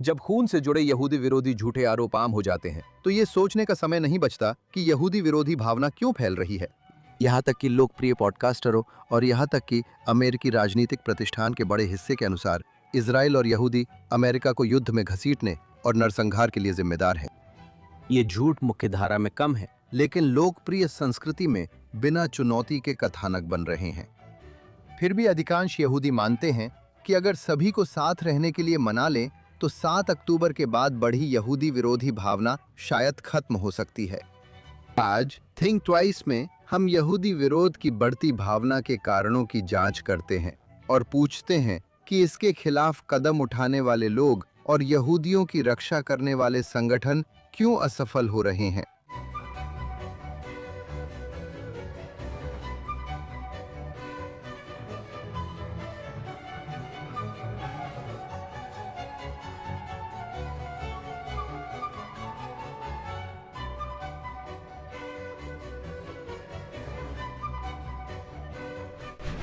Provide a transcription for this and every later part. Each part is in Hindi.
जब खून से जुड़े यहूदी विरोधी झूठे आरोप आम हो जाते हैं तो ये सोचने का समय नहीं बचता कि यहूदी विरोधी भावना क्यों फैल रही है। यहाँ तक कि लोकप्रिय पॉडकास्टरों और यहाँ तक कि अमेरिकी राजनीतिक प्रतिष्ठान के बड़े हिस्से के अनुसार इजराइल और यहूदी अमेरिका को युद्ध में घसीटने और नरसंहार के लिए जिम्मेदार हैं। ये झूठ मुख्य धारा में कम है, लेकिन लोकप्रिय संस्कृति में बिना चुनौती के कथानक बन रहे हैं। फिर भी अधिकांश यहूदी मानते हैं कि अगर सभी को साथ रहने के लिए मना लें तो 7 अक्टूबर के बाद बढ़ी यहूदी विरोधी भावना शायद खत्म हो सकती है। आज थिंक ट्वाइस में हम यहूदी विरोध की बढ़ती भावना के कारणों की जांच करते हैं और पूछते हैं कि इसके खिलाफ कदम उठाने वाले लोग और यहूदियों की रक्षा करने वाले संगठन क्यों असफल हो रहे हैं।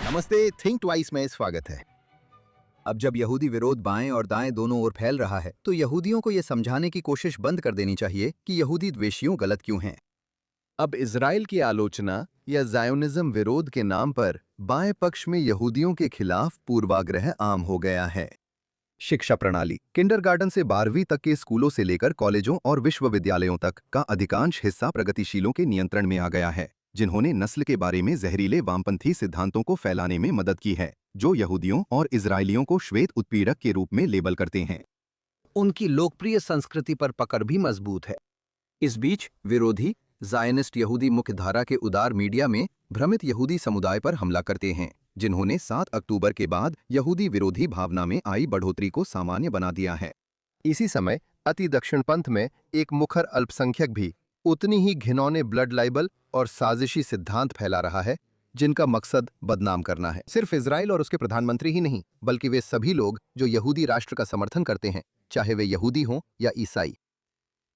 नमस्ते, थिंक ट्वाइस में स्वागत है। अब जब यहूदी विरोध बाएं और दाएं दोनों ओर फैल रहा है तो यहूदियों को यह समझाने की कोशिश बंद कर देनी चाहिए कि यहूदी द्वेषियों गलत क्यों हैं। अब इजराइल की आलोचना या ज़ायोनिज्म विरोध के नाम पर बाएं पक्ष में यहूदियों के खिलाफ पूर्वाग्रह आम हो गया है। शिक्षा प्रणाली किंडरगार्टन से 12वीं तक के स्कूलों से लेकर कॉलेजों और विश्वविद्यालयों तक का अधिकांश हिस्सा प्रगतिशीलों के नियंत्रण में आ गया है, जिन्होंने नस्ल के बारे में जहरीले वामपंथी सिद्धांतों को फैलाने में मदद की है, जो यहूदियों और इजरायलियों को श्वेत उत्पीड़क के रूप में लेबल करते हैं। उनकी लोकप्रिय संस्कृति पर पकड़ भी मजबूत है। इस बीच विरोधी ज़ायनिस्ट यहूदी मुख्यधारा के उदार मीडिया में भ्रमित यहूदी समुदाय पर हमला करते हैं, जिन्होंने 7 अक्टूबर के बाद यहूदी विरोधी भावना में आई बढ़ोतरी को सामान्य बना दिया है। इसी समय अति दक्षिणपंथ में एक मुखर अल्पसंख्यक भी उतनी ही घिनौने ब्लड लाइबल और साजिशी सिद्धांत फैला रहा है, जिनका मकसद बदनाम करना है। सिर्फ इजराइल और उसके प्रधानमंत्री ही नहीं, बल्कि वे सभी लोग जो यहूदी राष्ट्र का समर्थन करते हैं, चाहे वे यहूदी हों या ईसाई।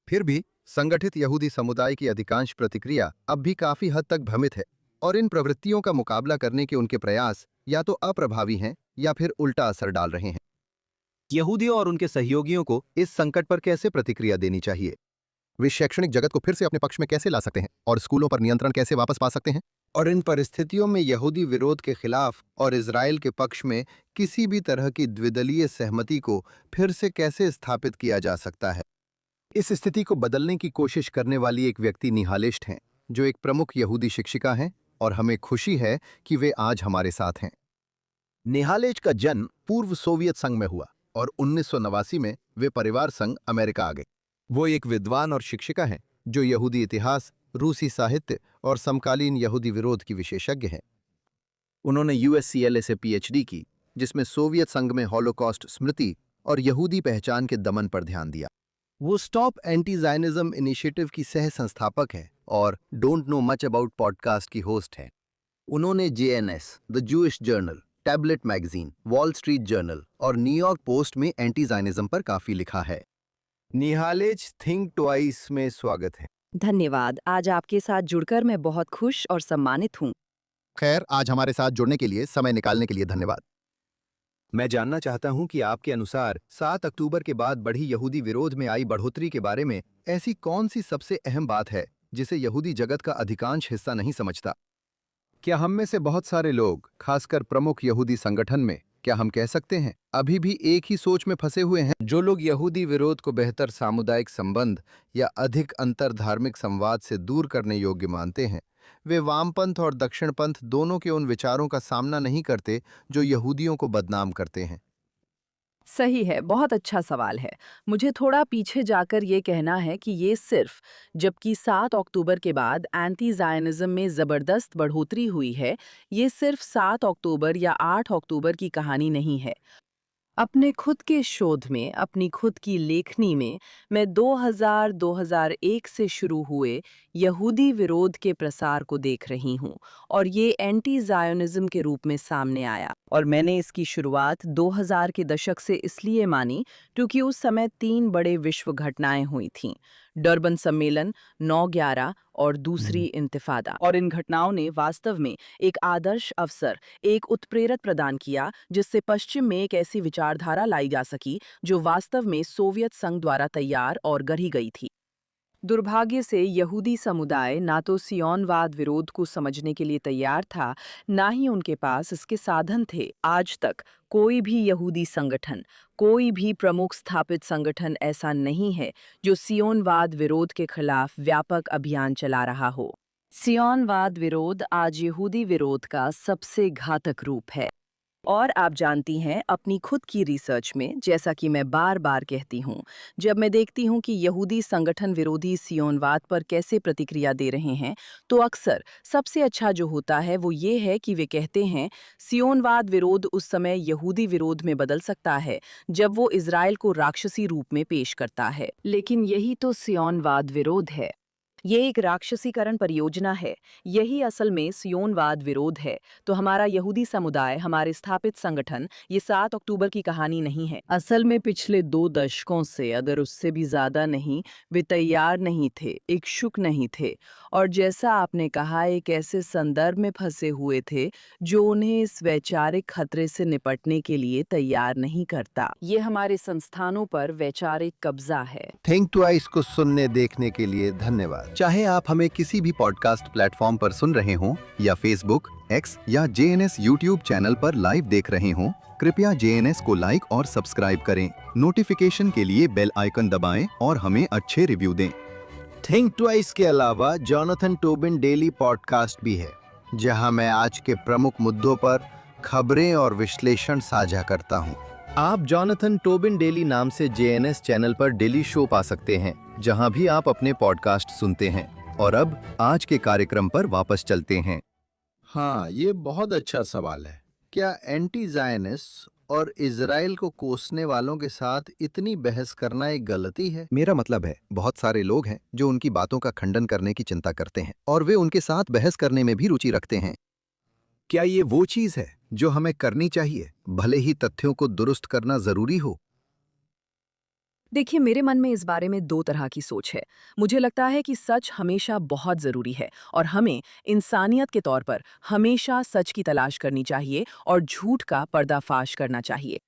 फिर भी संगठित यहूदी समुदाय की अधिकांश प्रतिक्रिया अब भी काफी हद तक भ्रमित है और इन प्रवृत्तियों का मुकाबला करने के उनके प्रयास या तो अप्रभावी हैं या फिर उल्टा असर डाल रहे हैं। यहूदियों और उनके सहयोगियों को इस संकट पर कैसे प्रतिक्रिया देनी चाहिए? वे शैक्षणिक जगत को फिर से अपने पक्ष में कैसे ला सकते हैं और स्कूलों पर नियंत्रण कैसे वापस पा सकते हैं? और इन परिस्थितियों में यहूदी विरोध के खिलाफ और इजराइल के पक्ष में किसी भी तरह की द्विदलीय सहमति को फिर से कैसे स्थापित किया जा सकता है? इस स्थिति को बदलने की कोशिश करने वाली एक व्यक्ति निहालेस्ट हैं, जो एक प्रमुख यहूदी शिक्षिका हैं, और हमें खुशी है कि वे आज हमारे साथ हैं। निहालेस्ट का जन्म पूर्व सोवियत संघ में हुआ और 1989 में वे परिवार संघ अमेरिका आ गए। वो एक विद्वान और शिक्षिका हैं जो यहूदी इतिहास, रूसी साहित्य और समकालीन यहूदी विरोध की विशेषज्ञ हैं। उन्होंने USCLA से PhD की, जिसमें सोवियत संघ में हॉलोकॉस्ट स्मृति और यहूदी पहचान के दमन पर ध्यान दिया। वो स्टॉप एंटी ज़ायनिज्म इनिशिएटिव की सह संस्थापक है और don't know much about podcast की होस्ट है। उन्होंने JNS, the Jewish journal, tablet magazine, wall street journal और न्यूयॉर्क पोस्ट में एंटी ज़ायनिज्म पर काफी लिखा है। निहालेस्ट थिंक ट्वाइस में स्वागत है। धन्यवाद। आज आपके साथ जुड़कर मैं बहुत खुश और सम्मानित हूँ। खैर, आज हमारे साथ जुड़ने के लिए, समय निकालने के लिए धन्यवाद। मैं जानना चाहता हूं कि आपके अनुसार 7 अक्टूबर के बाद बढ़ी यहूदी विरोध में आई बढ़ोतरी के बारे में ऐसी कौन सी सबसे अहम बात है जिसे यहूदी जगत का अधिकांश हिस्सा नहीं समझता? क्या हम में से बहुत सारे लोग, खासकर प्रमुख यहूदी संगठन में, क्या हम कह सकते हैं, अभी भी एक ही सोच में फंसे हुए हैं? जो लोग यहूदी विरोध को बेहतर सामुदायिक संबंध या अधिक अंतर धार्मिक संवाद से दूर करने योग्य मानते हैं, वे वामपंथ और दक्षिणपंथ दोनों के उन विचारों का सामना नहीं करते जो यहूदियों को बदनाम करते हैं। सही है, बहुत अच्छा सवाल है। मुझे थोड़ा पीछे जाकर ये कहना है कि ये सिर्फ जबकि 7 अक्टूबर के बाद एंटी ज़ायनिज़्म में ज़बरदस्त बढ़ोतरी हुई है, ये सिर्फ 7 अक्टूबर या 8 अक्टूबर की कहानी नहीं है। अपने खुद के शोध में, अपनी खुद की लेखनी में, मैं 2000-2001 से शुरू हुए यहूदी विरोध के प्रसार को देख रही हूँ और ये एंटी ज़ायोनिज़्म के रूप में सामने आया। और मैंने इसकी शुरुआत 2000 के दशक से इसलिए मानी क्योंकि उस समय 3 बड़े विश्व घटनाएं हुई थीं। डर्बन सम्मेलन, 9/11 और दूसरी इंतिफादा। और इन घटनाओं ने वास्तव में एक आदर्श अवसर, एक उत्प्रेरक प्रदान किया जिससे पश्चिम में एक ऐसी विचारधारा लाई जा सकी जो वास्तव में सोवियत संघ द्वारा तैयार और गढ़ी गई थी। दुर्भाग्य से यहूदी समुदाय ना तो सियोनवाद विरोध को समझने के लिए तैयार था, ना ही उनके पास इसके साधन थे। आज तक कोई भी यहूदी संगठन, कोई भी प्रमुख स्थापित संगठन ऐसा नहीं है जो सियोनवाद विरोध के खिलाफ व्यापक अभियान चला रहा हो। सियोनवाद विरोध आज यहूदी विरोध का सबसे घातक रूप है। और आप जानती हैं, अपनी खुद की रिसर्च में, जैसा कि मैं बार-बार कहती हूँ, जब मैं देखती हूँ कि यहूदी संगठन विरोधी सियोनवाद पर कैसे प्रतिक्रिया दे रहे हैं, तो अक्सर सबसे अच्छा जो होता है वो ये है कि वे कहते हैं, सियोनवाद विरोध उस समय यहूदी विरोध में बदल सकता है जब वो इज़राइल को राक्षसी रूप में पेश करता है। लेकिन यही तो सियोनवाद विरोध है। ये एक राक्षसीकरण परियोजना है। यही असल में सियोनवाद विरोध है। तो हमारा यहूदी समुदाय, हमारे स्थापित संगठन, ये 7 अक्टूबर की कहानी नहीं है। असल में पिछले 2 दशकों से, अगर उससे भी ज्यादा नहीं, वे तैयार नहीं थे, इच्छुक नहीं थे, और जैसा आपने कहा, एक ऐसे संदर्भ में फंसे हुए थे जो उन्हें इस वैचारिक खतरे से निपटने के लिए तैयार नहीं करता। ये हमारे संस्थानों पर वैचारिक कब्जा है। थिंक ट्वाइस को सुनने देखने के लिए धन्यवाद। चाहे आप हमें किसी भी पॉडकास्ट प्लेटफॉर्म पर सुन रहे हों या फेसबुक, एक्स या जेएनएस यूट्यूब चैनल पर लाइव देख रहे हों, कृपया जेएनएस को लाइक और सब्सक्राइब करें। नोटिफिकेशन के लिए बेल आइकन दबाएं और हमें अच्छे रिव्यू दें। थिंक ट्वाइस के अलावा जॉनथन टोबिन डेली पॉडकास्ट भी है, जहां मैं आज के प्रमुख मुद्दों पर खबरें और विश्लेषण साझा करता हूं। आप जॉनथन टोबिन डेली नाम से जेएनएस चैनल पर डेली शो पा सकते हैं, जहां भी आप अपने पॉडकास्ट सुनते हैं। और अब आज के कार्यक्रम पर वापस चलते हैं। हाँ, ये बहुत अच्छा सवाल है। क्या एंटी ज़ायनिस्ट और इजराइल को कोसने वालों के साथ इतनी बहस करना एक गलती है? मेरा मतलब है, बहुत सारे लोग हैं जो उनकी बातों का खंडन करने की चिंता करते हैं और वे उनके साथ बहस करने में भी रुचि रखते हैं। क्या ये वो चीज है जो हमें करनी चाहिए, भले ही तथ्यों को दुरुस्त करना जरूरी हो? देखिए, मेरे मन में इस बारे में 2 तरह की सोच है। मुझे लगता है कि सच हमेशा बहुत ज़रूरी है और हमें इंसानियत के तौर पर हमेशा सच की तलाश करनी चाहिए और झूठ का पर्दाफाश करना चाहिए।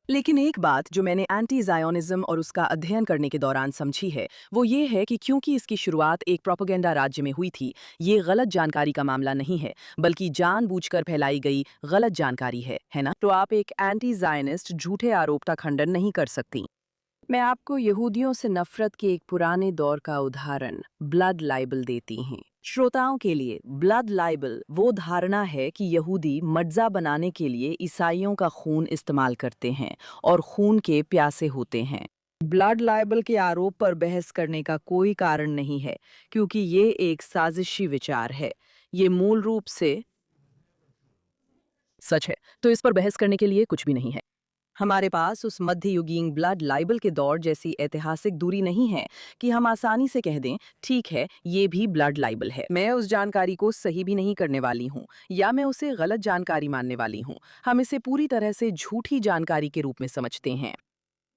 लेकिन एक बात जो मैंने एंटी ज़ायोनिज़्म और उसका अध्ययन करने के दौरान समझी है, वो ये है कि क्योंकि इसकी शुरुआत एक प्रोपेगेंडा राज्य में हुई थी, ये गलत जानकारी का मामला नहीं है, बल्कि जानबूझकर फैलाई गई गलत जानकारी है ना? तो आप एक एंटी ज़ायनिस्ट झूठे आरोप का खंडन नहीं कर सकती। मैं आपको यहूदियों से नफरत के एक पुराने दौर का उदाहरण, ब्लड लाइबल देती हूँ। श्रोताओं के लिए ब्लड लाइबल वो धारणा है कि यहूदी मज्जा बनाने के लिए ईसाइयों का खून इस्तेमाल करते हैं और खून के प्यासे होते हैं। ब्लड लाइबल के आरोप पर बहस करने का कोई कारण नहीं है, क्योंकि ये एक साजिशी विचार है। ये मूल रूप से सच है, तो इस पर बहस करने के लिए कुछ भी नहीं है। हमारे पास उस मध्ययुगीन ब्लड लाइबल के दौर जैसी ऐतिहासिक दूरी नहीं है कि हम आसानी से कह दें, ठीक है, ये भी ब्लड लाइबल है। मैं उस जानकारी को सही भी नहीं करने वाली हूँ या मैं उसे गलत जानकारी मानने वाली हूँ। हम इसे पूरी तरह से झूठी जानकारी के रूप में समझते हैं।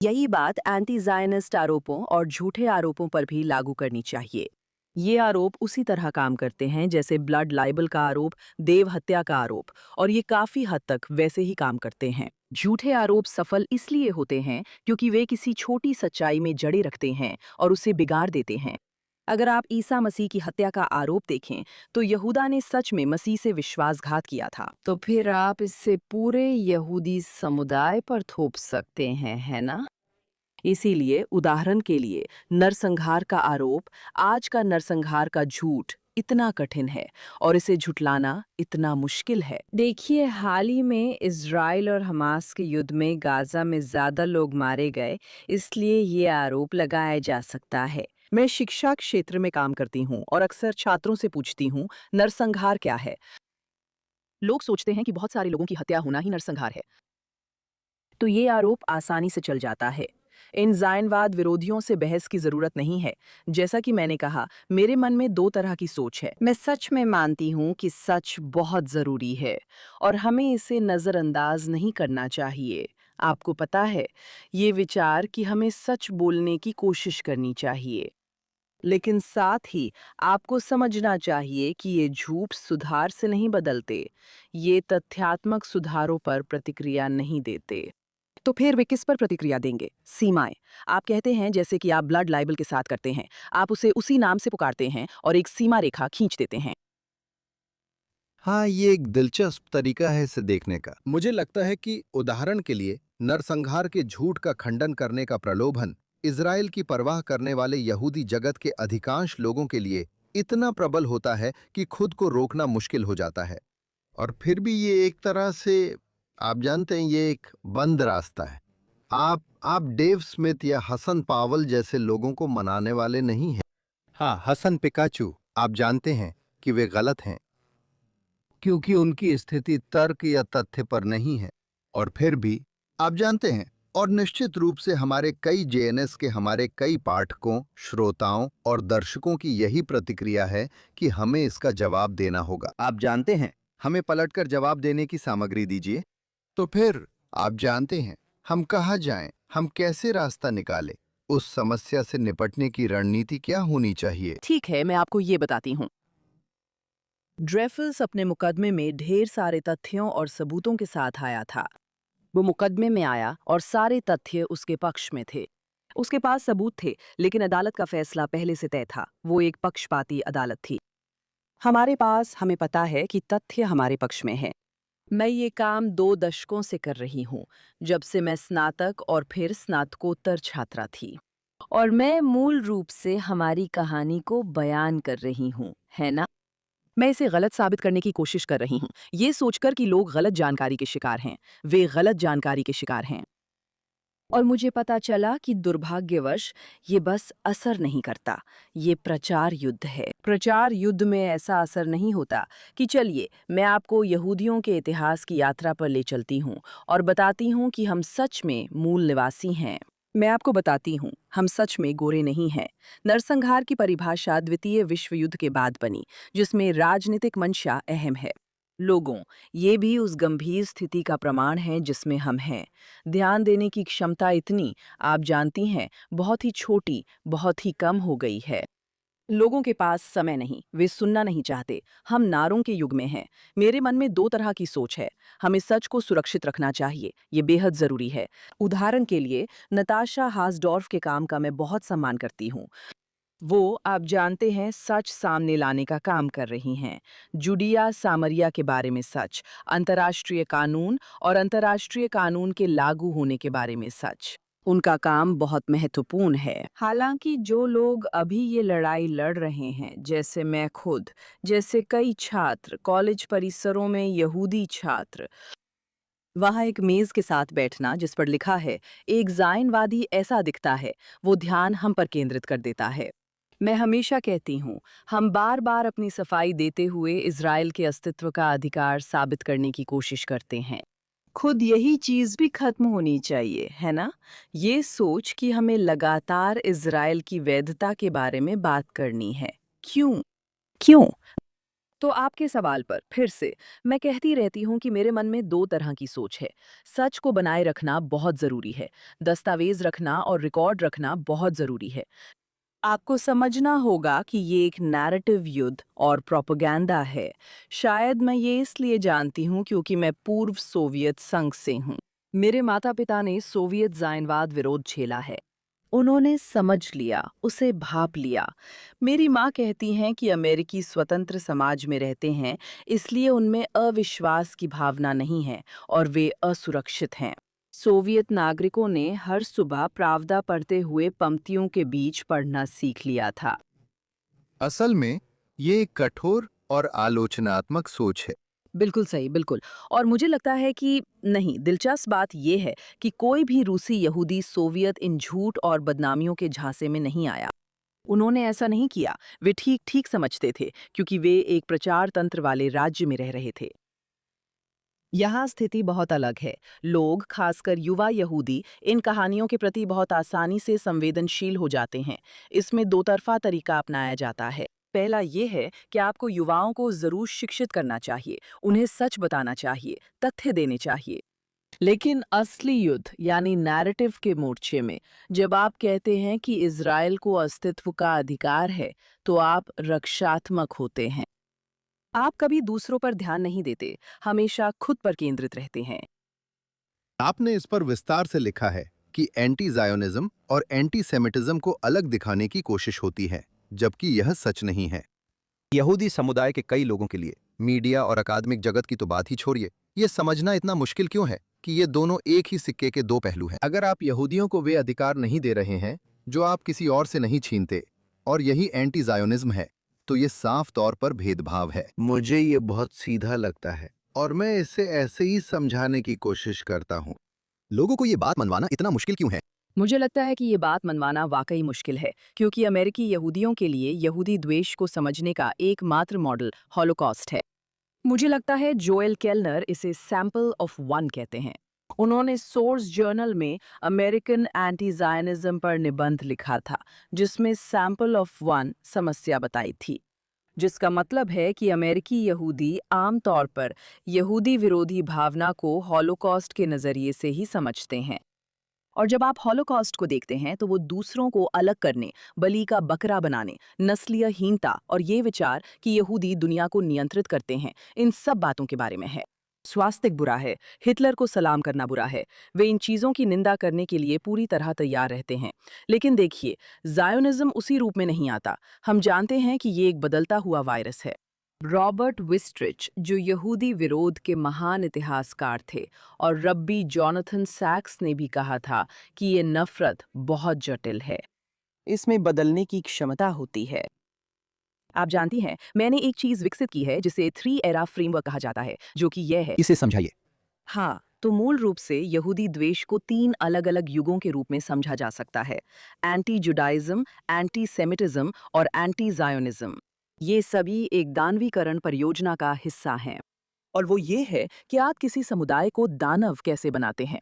यही बात एंटी ज़ायनिस्ट आरोपों और झूठे आरोपों पर भी लागू करनी चाहिए। ये आरोप उसी तरह काम करते हैं जैसे ब्लड लाइबल का आरोप, देव हत्या का आरोप, और ये काफी हद तक वैसे ही काम करते हैं। झूठे आरोप सफल इसलिए होते हैं क्योंकि वे किसी छोटी सच्चाई में जड़े रखते हैं और उसे बिगाड़ देते हैं। अगर आप ईसा मसीह की हत्या का आरोप देखें, तो यहूदा ने सच में मसीह से विश्वासघात किया था, तो फिर आप इससे पूरे यहूदी समुदाय पर थोप सकते हैं, है ना? इसीलिए उदाहरण के लिए नरसंहार का आरोप, आज का नरसंहार का झूठ इतना कठिन है और इसे झुटलाना इतना मुश्किल है। देखिए, हाल ही में इजराइल और हमास के युद्ध में गाजा में ज्यादा लोग मारे गए, इसलिए ये आरोप लगाया जा सकता है। मैं शिक्षा क्षेत्र में काम करती हूँ और अक्सर छात्रों से पूछती हूँ, नरसंहार क्या है? लोग सोचते हैं कि बहुत सारे लोगों की हत्या होना ही नरसंहार है, तो ये आरोप आसानी से चल जाता है। इन ज़ायनवाद विरोधियों से बहस की जरूरत नहीं है। जैसा कि मैंने कहा, मेरे मन में 2 तरह की सोच है। मैं सच में मानती हूँ कि सच बहुत जरूरी है और हमें इसे नजरअंदाज नहीं करना चाहिए। आपको पता है, ये विचार कि हमें सच बोलने की कोशिश करनी चाहिए। लेकिन साथ ही आपको समझना चाहिए कि ये झूठ सुधार से नहीं बदलते, ये तथ्यात्मक सुधारों पर प्रतिक्रिया नहीं देते। तो फिर वे किस पर प्रतिक्रिया देंगे? सीमाएं। आप कहते हैं जैसे कि आप ब्लड लाइबल के साथ करते हैं, आप उसे उसी नाम से पुकारते हैं और एक सीमा रेखा खींच देते हैं। हाँ, ये एक दिलचस्प तरीका है इसे देखने का। मुझे लगता है कि उदाहरण के लिए नरसंहार के झूठ का खंडन करने का प्रलोभन इज़राइल की परवाह करने वाले यहूदी जगत के अधिकांश लोगों के लिए इतना प्रबल होता है कि खुद को रोकना मुश्किल हो जाता है। और फिर भी ये एक तरह से, आप जानते हैं, ये एक बंद रास्ता है। आप डेव स्मिथ या हसन पावल जैसे लोगों को मनाने वाले नहीं हैं। हाँ, हसन पिकाचू, आप जानते हैं कि वे गलत हैं क्योंकि उनकी स्थिति तर्क या तथ्य पर नहीं है। और फिर भी आप जानते हैं, और निश्चित रूप से हमारे कई जेएनएस के हमारे कई पाठकों, श्रोताओं और दर्शकों की यही प्रतिक्रिया है कि हमें इसका जवाब देना होगा। आप जानते हैं, हमें पलटकर जवाब देने की सामग्री दीजिए। तो फिर आप जानते हैं, हम कहाँ जाएं, हम कैसे रास्ता निकालें, उस समस्या से निपटने की रणनीति क्या होनी चाहिए। ठीक है, मैं आपको ये बताती हूँ। ड्रेफल्स अपने मुकदमे में ढेर सारे तथ्यों और सबूतों के साथ आया था। वो मुकदमे में आया और सारे तथ्य उसके पक्ष में थे। उसके पास सबूत थे, लेकिन अदालत का फैसला पहले से तय था। वो एक पक्षपाती अदालत थी। हमारे पास, हमें पता है कि तथ्य हमारे पक्ष में है। मैं ये काम 2 दशकों से कर रही हूँ, जब से मैं स्नातक और फिर स्नातकोत्तर छात्रा थी। और मैं मूल रूप से हमारी कहानी को बयान कर रही हूँ, है ना? मैं इसे गलत साबित करने की कोशिश कर रही हूँ, ये सोचकर कि लोग गलत जानकारी के शिकार हैं। वे गलत जानकारी के शिकार हैं। और मुझे पता चला कि दुर्भाग्यवश ये बस असर नहीं करता। ये प्रचार युद्ध है। प्रचार युद्ध में ऐसा असर नहीं होता कि चलिए मैं आपको यहूदियों के इतिहास की यात्रा पर ले चलती हूँ और बताती हूँ कि हम सच में मूल निवासी हैं। मैं आपको बताती हूँ, हम सच में गोरे नहीं हैं। नरसंहार की परिभाषा द्वितीय विश्व युद्ध के बाद बनी, जिसमें राजनीतिक मंशा अहम है। लोगों, ये भी उस गंभीर स्थिति का प्रमाण है जिसमें हम हैं। ध्यान देने की क्षमता इतनी, आप जानती हैं, बहुत ही छोटी, बहुत ही कम हो गई है। लोगों के पास समय नहीं, वे सुनना नहीं चाहते। हम नारों के युग में हैं। मेरे मन में 2 तरह की सोच है। हमें सच को सुरक्षित रखना चाहिए, ये बेहद जरूरी है। उदाहरण के लिए, नताशा हासडॉर्फ के काम का मैं बहुत सम्मान करती हूँ। वो, आप जानते हैं, सच सामने लाने का काम कर रही हैं। जुडिया सामरिया के बारे में सच, अंतर्राष्ट्रीय कानून और अंतर्राष्ट्रीय कानून के लागू होने के बारे में सच। उनका काम बहुत महत्वपूर्ण है। हालांकि जो लोग अभी ये लड़ाई लड़ रहे हैं, जैसे मैं खुद, जैसे कई छात्र, कॉलेज परिसरों में यहूदी छात्र, वहाँ एक मेज के साथ बैठना जिस पर लिखा है एक ज़ायनवादी ऐसा दिखता है, वो ध्यान हम पर केंद्रित कर देता है। मैं हमेशा कहती हूँ, हम बार बार अपनी सफाई देते हुए इज़राइल के अस्तित्व का अधिकार साबित करने की कोशिश करते हैं। खुद यही चीज़ भी खत्म होनी चाहिए, है ना? ये सोच कि हमें लगातार इज़राइल की वैधता के बारे में बात करनी है। क्यों? क्यों? तो आपके सवाल पर फिर से मैं कहती रहती हूँ कि मेरे मन में 2 तरह की सोच है। सच को बनाए रखना बहुत ज़रूरी है। दस्तावेज रखना और रिकॉर्ड रखना बहुत ज़रूरी है। आपको समझना होगा कि ये एक नैरेटिव युद्ध और प्रोपेगेंडा है। शायद मैं ये इसलिए जानती हूँ क्योंकि मैं पूर्व सोवियत संघ से हूँ। मेरे माता-पिता ने सोवियत ज़ायनवाद विरोध झेला है। उन्होंने समझ लिया, उसे भाप लिया। मेरी माँ कहती हैं कि अमेरिकी स्वतंत्र समाज में रहते हैं, इसलिए उनमें अविश्वास की भावना नहीं है और वे असुरक्षित हैं। सोवियत नागरिकों ने हर सुबह प्रावदा पढ़ते हुए पंक्तियों के बीच पढ़ना सीख लिया था। असल में ये एक कठोर और आलोचनात्मक सोच है। बिल्कुल सही, बिल्कुल। और मुझे लगता है कि नहीं, दिलचस्प बात यह है कि कोई भी रूसी यहूदी सोवियत इन झूठ और बदनामियों के झांसे में नहीं आया। उन्होंने ऐसा नहीं किया। वे ठीक-ठीक समझते थे, क्योंकि वे एक प्रचार तंत्र वाले राज्य में रह रहे थे। यहाँ स्थिति बहुत अलग है। लोग, खासकर युवा यहूदी, इन कहानियों के प्रति बहुत आसानी से संवेदनशील हो जाते हैं। इसमें 2 तरफा तरीका अपनाया जाता है। पहला ये है कि आपको युवाओं को ज़रूर शिक्षित करना चाहिए, उन्हें सच बताना चाहिए, तथ्य देने चाहिए। लेकिन असली युद्ध यानी नैरेटिव के मोर्चे में जब आप कहते हैं कि इज़राइल को अस्तित्व का अधिकार है, तो आप रक्षात्मक होते हैं। आप कभी दूसरों पर ध्यान नहीं देते, हमेशा खुद पर केंद्रित रहते हैं। आपने इस पर विस्तार से लिखा है कि एंटी जायोनिज्म और एंटी सेमिटिज्म को अलग दिखाने की कोशिश होती है, जबकि यह सच नहीं है। यहूदी समुदाय के कई लोगों के लिए मीडिया और अकादमिक जगत की तो बात ही छोड़िए, ये समझना इतना मुश्किल क्यों है कि ये दोनों एक ही सिक्के के दो पहलू हैं। अगर आप यहूदियों को वे अधिकार नहीं दे रहे हैं जो आप किसी और से नहीं छीनते, और यही एंटी जायोनिज्म है, तो ये साफ तौर पर भेदभाव है। मुझे ये बहुत सीधा लगता है और मैं इसे ऐसे ही समझाने की कोशिश करता हूँ। लोगों को ये बात मनवाना इतना मुश्किल क्यों है? मुझे लगता है कि ये बात मनवाना वाकई मुश्किल है, क्योंकि अमेरिकी यहूदियों के लिए यहूदी द्वेष को समझने का एकमात्र मॉडल हॉलोकॉस्ट है। मुझे लगता है जोएल केलनर इसे सैंपल ऑफ वन कहते हैं। उन्होंने सोर्स जर्नल में अमेरिकन एंटी जायनिज्म पर निबंध लिखा था, जिसमें सैंपल ऑफ वन समस्या बताई थी, जिसका मतलब है कि अमेरिकी यहूदी आमतौर पर यहूदी विरोधी भावना को हॉलोकॉस्ट के नज़रिए से ही समझते हैं। और जब आप हॉलोकॉस्ट को देखते हैं तो वो दूसरों को अलग करने, बलि का बकरा बनाने, नस्लीय हीनता और ये विचार कि यहूदी दुनिया को नियंत्रित करते हैं, इन सब बातों के बारे में है। स्वास्तिक बुरा है, हिटलर को सलाम करना बुरा है, वे इन चीज़ों की निंदा करने के लिए पूरी तरह तैयार रहते हैं। लेकिन देखिए, ज़ायोनिज़्म उसी रूप में नहीं आता। हम जानते हैं कि ये एक बदलता हुआ वायरस है। रॉबर्ट विस्ट्रिच, जो यहूदी विरोध के महान इतिहासकार थे, और रब्बी जॉनथन सैक्स ने भी कहा था कि ये नफरत बहुत जटिल है। इसमें बदलने की क्षमता होती है। आप जानती हैं, मैंने एक चीज विकसित की है जिसे 3 एरा फ्रेमवर्क कहा जाता है, जो कि यह है। इसे समझाइए। हाँ, तो मूल रूप से यहूदी द्वेष को 3 अलग-अलग युगों के रूप में समझा जा सकता है: एंटी जुडाइज्म, एंटी सेमिटिज्म और एंटी जायोनिज्म। ये सभी एक दानवीकरण परियोजना का हिस्सा हैं। और वो ये है कि आप किसी समुदाय को दानव कैसे बनाते हैं।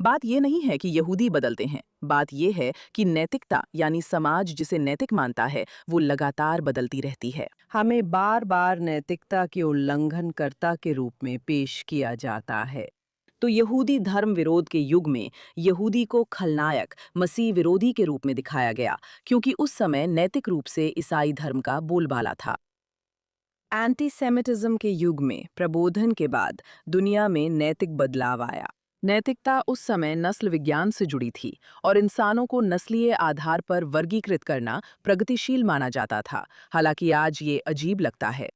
बात ये नहीं है कि यहूदी बदलते हैं, बात ये है कि नैतिकता यानी समाज जिसे नैतिक मानता है, वो लगातार बदलती रहती है। हमें बार-बार नैतिकता के उल्लंघनकर्ता के रूप में पेश किया जाता है। तो यहूदी धर्म विरोध के युग में यहूदी को खलनायक, मसीह विरोधी के रूप में दिखाया गया, क्योंकि उस समय नैतिक रूप से ईसाई धर्म का बोलबाला था। एंटी सेमिटिज्म के युग में प्रबोधन के बाद दुनिया में नैतिक बदलाव आया। नैतिकता उस समय नस्ल विज्ञान से जुड़ी थी और इंसानों को नस्लीय आधार पर वर्गीकृत करना प्रगतिशील माना जाता था, हालांकि आज ये अजीब लगता है।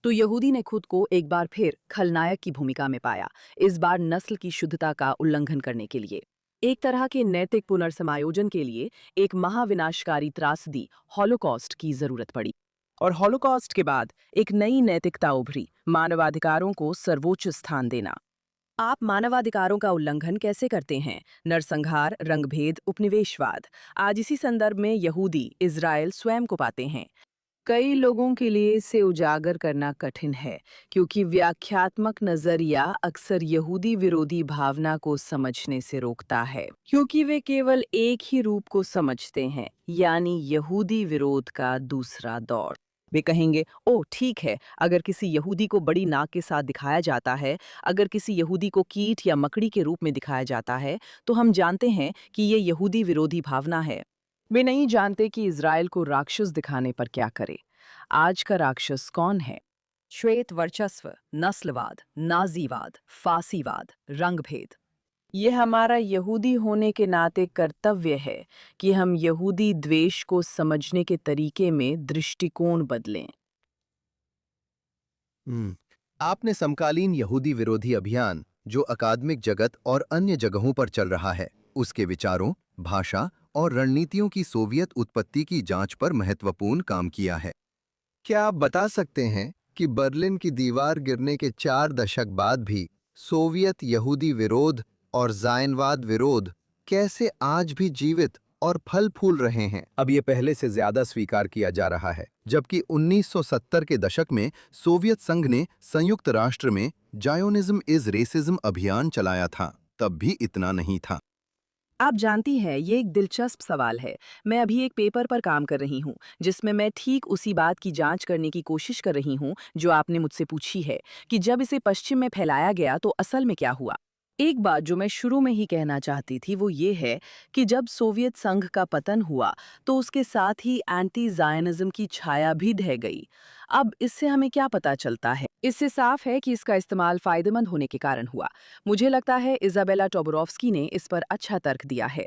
तो यहूदी ने खुद को एक बार फिर खलनायक की भूमिका में पाया, इस बार नस्ल की शुद्धता का उल्लंघन करने के लिए। एक तरह के नैतिक पुनर्समायोजन के लिए एक महाविनाशकारी त्रासदी हॉलोकॉस्ट की जरूरत पड़ी। और हॉलोकॉस्ट के बाद एक नई नैतिकता उभरी: मानवाधिकारों को सर्वोच्च स्थान देना। आप मानवाधिकारों का उल्लंघन कैसे करते हैं? नरसंहार, रंगभेद, उपनिवेशवाद। आज इसी संदर्भ में यहूदी इज़राइल स्वयं को पाते हैं। कई लोगों के लिए इसे उजागर करना कठिन है, क्योंकि व्याख्यात्मक नजरिया अक्सर यहूदी विरोधी भावना को समझने से रोकता है, क्योंकि वे केवल एक ही रूप को समझते हैं, यानी यहूदी विरोध का दूसरा दौर। वे कहेंगे, ओह ठीक है, अगर किसी यहूदी को बड़ी नाक के साथ दिखाया जाता है, अगर किसी यहूदी को कीट या मकड़ी के रूप में दिखाया जाता है, तो हम जानते हैं कि ये यहूदी विरोधी भावना है। वे नहीं जानते कि इज़राइल को राक्षस दिखाने पर क्या करे। आज का राक्षस कौन है? श्वेत वर्चस्व, नस्लवाद, नाजीवाद, फासीवाद, रंगभेद। ये हमारा यहूदी होने के नाते कर्तव्य है कि हम यहूदी द्वेष को समझने के तरीके में दृष्टिकोण बदलें। आपने समकालीन यहूदी विरोधी अभियान, जो अकादमिक जगत और अन्य जगहों पर चल रहा है, उसके विचारों, भाषा और रणनीतियों की सोवियत उत्पत्ति की जांच पर महत्वपूर्ण काम किया है। क्या आप बता सकते हैं कि बर्लिन की दीवार गिरने के 4 दशक बाद भी सोवियत यहूदी विरोध और जायनवाद विरोध कैसे आज भी जीवित और फल फूल रहे हैं? अब ये पहले से ज्यादा स्वीकार किया जा रहा है, जबकि 1970 के दशक में सोवियत संघ ने संयुक्त राष्ट्र में जायोनिज्म इज रेसिज्म अभियान चलाया था, तब भी इतना नहीं था। आप जानती हैं, ये एक दिलचस्प सवाल है। मैं अभी एक पेपर पर काम कर रही हूँ, जिसमें मैं ठीक उसी बात की जांच करने की कोशिश कर रही हूँ जो आपने मुझसे पूछी है, कि जब इसे पश्चिम में फैलाया गया तो असल में क्या हुआ। एक बात जो मैं शुरू में ही कहना चाहती थी वो ये है कि जब सोवियत संघ का पतन हुआ तो उसके साथ ही एंटी जायनिज्म की छाया भी ढह गई। अब इससे हमें क्या पता चलता है? इससे साफ है कि इसका इस्तेमाल फायदेमंद होने के कारण हुआ। मुझे लगता है इजाबेला टोबरोव्स्की ने इस पर अच्छा तर्क दिया है।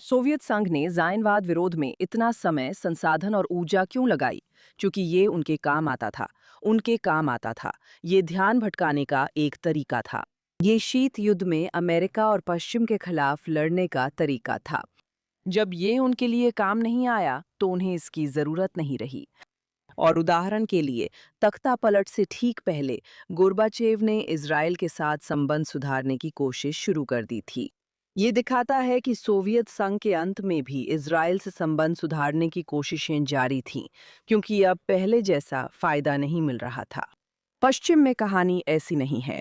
सोवियत संघ ने जायनवाद विरोध में इतना समय, संसाधन और ऊर्जा क्यों लगाई? क्योंकि ये उनके काम आता था। उनके काम आता था। ये ध्यान भटकाने का एक तरीका था। ये शीत युद्ध में अमेरिका और पश्चिम के खिलाफ लड़ने का तरीका था। जब ये उनके लिए काम नहीं आया तो उन्हें इसकी जरूरत नहीं रही। और उदाहरण के लिए, तख्ता पलट से ठीक पहले गोर्बाचेव ने इजराइल के साथ संबंध सुधारने की कोशिश शुरू कर दी थी। ये दिखाता है कि सोवियत संघ के अंत में भी इजराइल से संबंध सुधारने की कोशिशें जारी थीं, क्योंकि अब पहले जैसा फायदा नहीं मिल रहा था। पश्चिम में कहानी ऐसी नहीं है।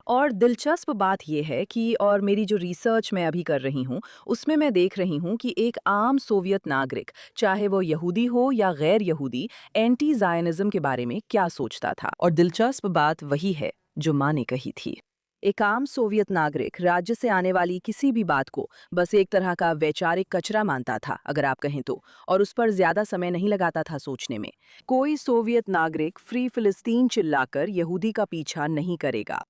और दिलचस्प बात यह है कि और मेरी जो रिसर्च मैं अभी कर रही हूँ, उसमें मैं देख रही हूँ कि एक आम सोवियत नागरिक, चाहे वो यहूदी हो या गैर यहूदी, एंटी जायनिज्म के बारे में क्या सोचता था। और दिलचस्प बात वही है जो माँ ने कही थी। एक आम सोवियत नागरिक राज्य से आने वाली किसी भी बात को बस एक तरह का वैचारिक कचरा मानता था, अगर आप कहें तो, और उस पर ज्यादा समय नहीं लगाता था सोचने में। कोई सोवियत नागरिक फ्री फिलिस्तीन चिल्लाकर यहूदी का पीछा नहीं करेगा।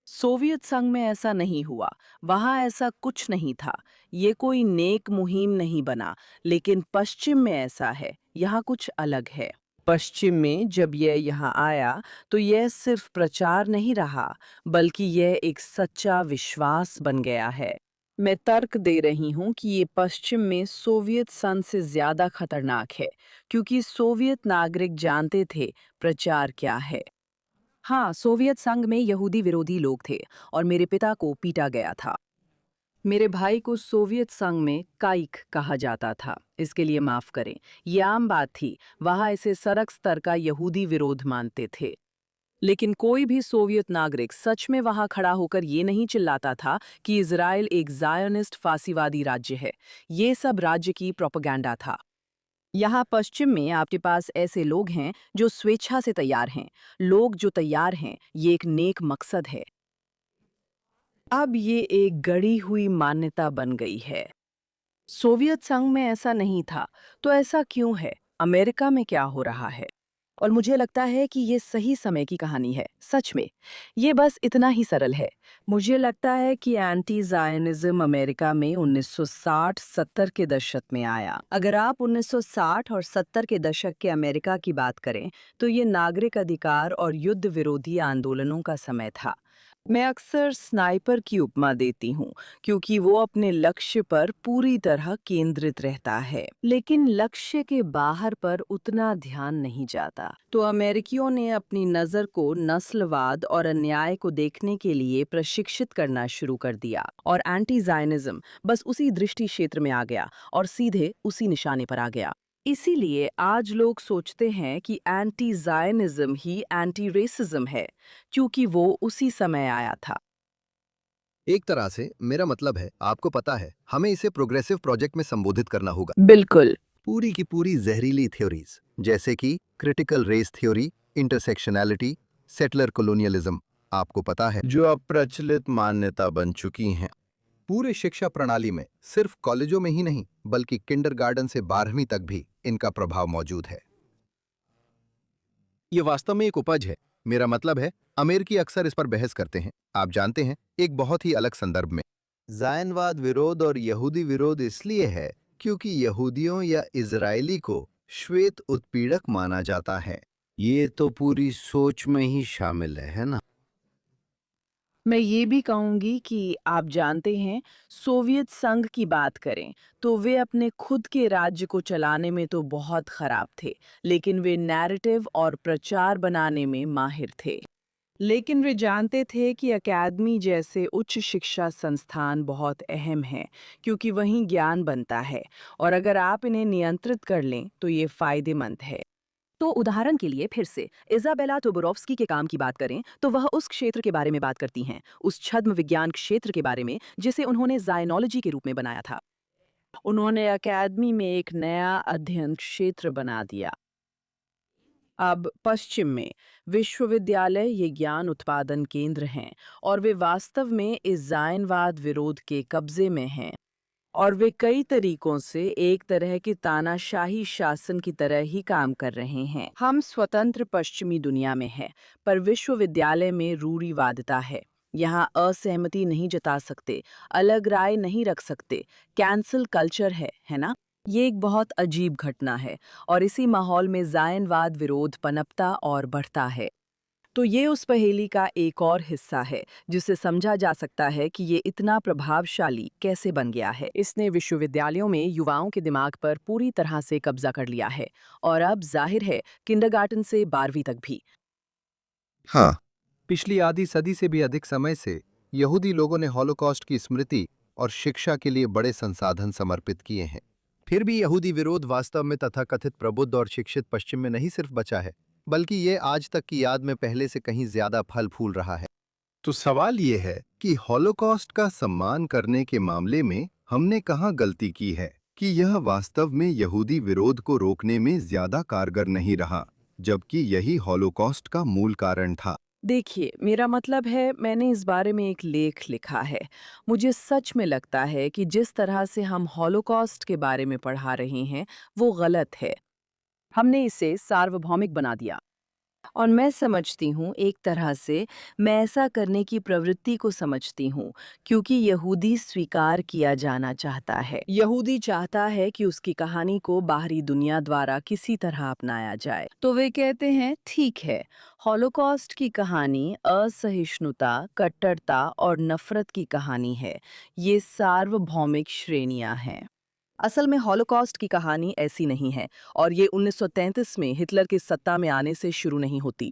सोवियत संघ में ऐसा नहीं हुआ। वहां ऐसा कुछ नहीं था। ये कोई नेक मुहिम नहीं बना। लेकिन पश्चिम में ऐसा है। यहाँ कुछ अलग है। पश्चिम में जब यह यहाँ आया तो यह सिर्फ प्रचार नहीं रहा, बल्कि यह एक सच्चा विश्वास बन गया है। मैं तर्क दे रही हूँ कि ये पश्चिम में सोवियत संघ से ज्यादा खतरनाक है, क्योंकि सोवियत नागरिक जानते थे प्रचार क्या है। हाँ, सोवियत संघ में यहूदी विरोधी लोग थे और मेरे पिता को पीटा गया था। मेरे भाई को सोवियत संघ में काइक कहा जाता था। इसके लिए माफ करें, ये आम बात थी। वहाँ इसे सड़क स्तर का यहूदी विरोध मानते थे। लेकिन कोई भी सोवियत नागरिक सच में वहां खड़ा होकर ये नहीं चिल्लाता था कि इजराइल एक जायोनिस्ट फासीवादी राज्य है। ये सब राज्य की प्रोपेगेंडा था। यहाँ पश्चिम में आपके पास ऐसे लोग हैं जो स्वेच्छा से तैयार हैं। लोग जो तैयार हैं, ये एक नेक मकसद है। अब ये एक गढ़ी हुई मान्यता बन गई है। सोवियत संघ में ऐसा नहीं था, तो ऐसा क्यों है? अमेरिका में क्या हो रहा है? और मुझे लगता है कि ये सही समय की कहानी है, सच में। ये बस इतना ही सरल है। मुझे लगता है कि एंटी जायनिज्म अमेरिका में 1960-70 के दशक में आया। अगर आप 1960 और 70 के दशक के अमेरिका की बात करें, तो ये नागरिक अधिकार और युद्ध विरोधी आंदोलनों का समय था। मैं अक्सर स्नाइपर की उपमा देती हूँ, क्योंकि वो अपने लक्ष्य पर पूरी तरह केंद्रित रहता है, लेकिन लक्ष्य के बाहर पर उतना ध्यान नहीं जाता। तो अमेरिकियों ने अपनी नज़र को नस्लवाद और अन्याय को देखने के लिए प्रशिक्षित करना शुरू कर दिया, और एंटी जायनिज्म बस उसी दृष्टि क्षेत्र में आ गया और सीधे उसी निशाने पर आ गया। इसीलिए आज लोग सोचते हैं कि एंटी जायनिज्म ही एंटी रेसिज्म है, क्योंकि वो उसी समय आया था। एक तरह से मेरा मतलब है, आपको पता है, हमें इसे प्रोग्रेसिव प्रोजेक्ट में संबोधित करना होगा। बिल्कुल। पूरी की पूरी जहरीली थ्योरीज, जैसे कि critical race theory, intersectionality, settler colonialism, आपको पता है, जो अब प्रचलित मान्यता बन चुकी हैं। पूरे शिक्षा प्रणाली में, सिर्फ कॉलेजों में ही नहीं, बल्कि किंडरगार्टन से 12वीं तक भी इनका प्रभाव मौजूद है। ये वास्तव में एक उपज है। मेरा मतलब है, अमेरिकी अक्सर इस पर बहस करते हैं, आप जानते हैं, एक बहुत ही अलग संदर्भ में। जायनवाद विरोध और यहूदी विरोध इसलिए है क्योंकि यहूदियों या इजरायली को श्वेत उत्पीड़क माना जाता है। ये तो पूरी सोच में ही शामिल है ना? मैं ये भी कहूंगी कि आप जानते हैं, सोवियत संघ की बात करें तो वे अपने खुद के राज्य को चलाने में तो बहुत खराब थे, लेकिन वे नैरेटिव और प्रचार बनाने में माहिर थे। लेकिन वे जानते थे कि अकादमी जैसे उच्च शिक्षा संस्थान बहुत अहम हैं, क्योंकि वहीं ज्ञान बनता है, और अगर आप इन्हें नियंत्रित कर लें तो ये फायदेमंद है। तो उदाहरण के लिए फिर से इजाबेला टोबरोव्स्की के काम की बात करें तो वह उस क्षेत्र के बारे में बात करती हैं, उस छद्म विज्ञान क्षेत्र के बारे में जिसे उन्होंने जायनोलॉजी के रूप में बनाया था। उन्होंने अकादमी में एक नया अध्ययन क्षेत्र बना दिया। अब पश्चिम में विश्वविद्यालय ये ज्ञान उत्पादन केंद्र हैं और वे वास्तव में इस जायनवाद विरोध के कब्जे में हैं और वे कई तरीकों से एक तरह की तानाशाही शासन की तरह ही काम कर रहे हैं। हम स्वतंत्र पश्चिमी दुनिया में हैं, पर विश्वविद्यालय में रूढ़िवादिता है। यहाँ असहमति नहीं जता सकते, अलग राय नहीं रख सकते, कैंसल कल्चर है ना? ये एक बहुत अजीब घटना है और इसी माहौल में जायनवाद विरोध पनपता और बढ़ता है। तो ये उस पहेली का एक और हिस्सा है जिसे समझा जा सकता है कि ये इतना प्रभावशाली कैसे बन गया है। इसने विश्वविद्यालयों में युवाओं के दिमाग पर पूरी तरह से कब्जा कर लिया है और अब जाहिर है किंडरगार्टन से 12वीं तक भी। हाँ, पिछली आधी सदी से भी अधिक समय से यहूदी लोगों ने हॉलोकॉस्ट की स्मृति और शिक्षा के लिए बड़े संसाधन समर्पित किए हैं। फिर भी यहूदी विरोध वास्तव में तथाकथित प्रबुद्ध और शिक्षित पश्चिम में नहीं सिर्फ बचा है, बल्कि ये आज तक की याद में पहले से कहीं ज्यादा फल फूल रहा है। तो सवाल ये है कि हॉलोकॉस्ट का सम्मान करने के मामले में हमने कहाँ गलती की है कि यह वास्तव में यहूदी विरोध को रोकने में ज्यादा कारगर नहीं रहा, जबकि यही हॉलोकॉस्ट का मूल कारण था। देखिए, मेरा मतलब है मैंने इस बारे में एक लेख लिखा है। मुझे सच में लगता है कि जिस तरह से हम हॉलोकॉस्ट के बारे में पढ़ा रहे हैं वो गलत है। हमने इसे सार्वभौमिक बना दिया और मैं समझती हूँ एक तरह से मैं ऐसा करने की प्रवृत्ति को समझती हूँ क्योंकि यहूदी स्वीकार किया जाना चाहता है। यहूदी चाहता है कि उसकी कहानी को बाहरी दुनिया द्वारा किसी तरह अपनाया जाए। तो वे कहते हैं ठीक है, हॉलोकॉस्ट की कहानी असहिष्णुता, कट्टरता और नफरत की कहानी है। ये सार्वभौमिक श्रेणियां हैं। असल में हॉलोकॉस्ट की कहानी ऐसी नहीं है और ये 1933 में हिटलर के सत्ता में आने से शुरू नहीं होती।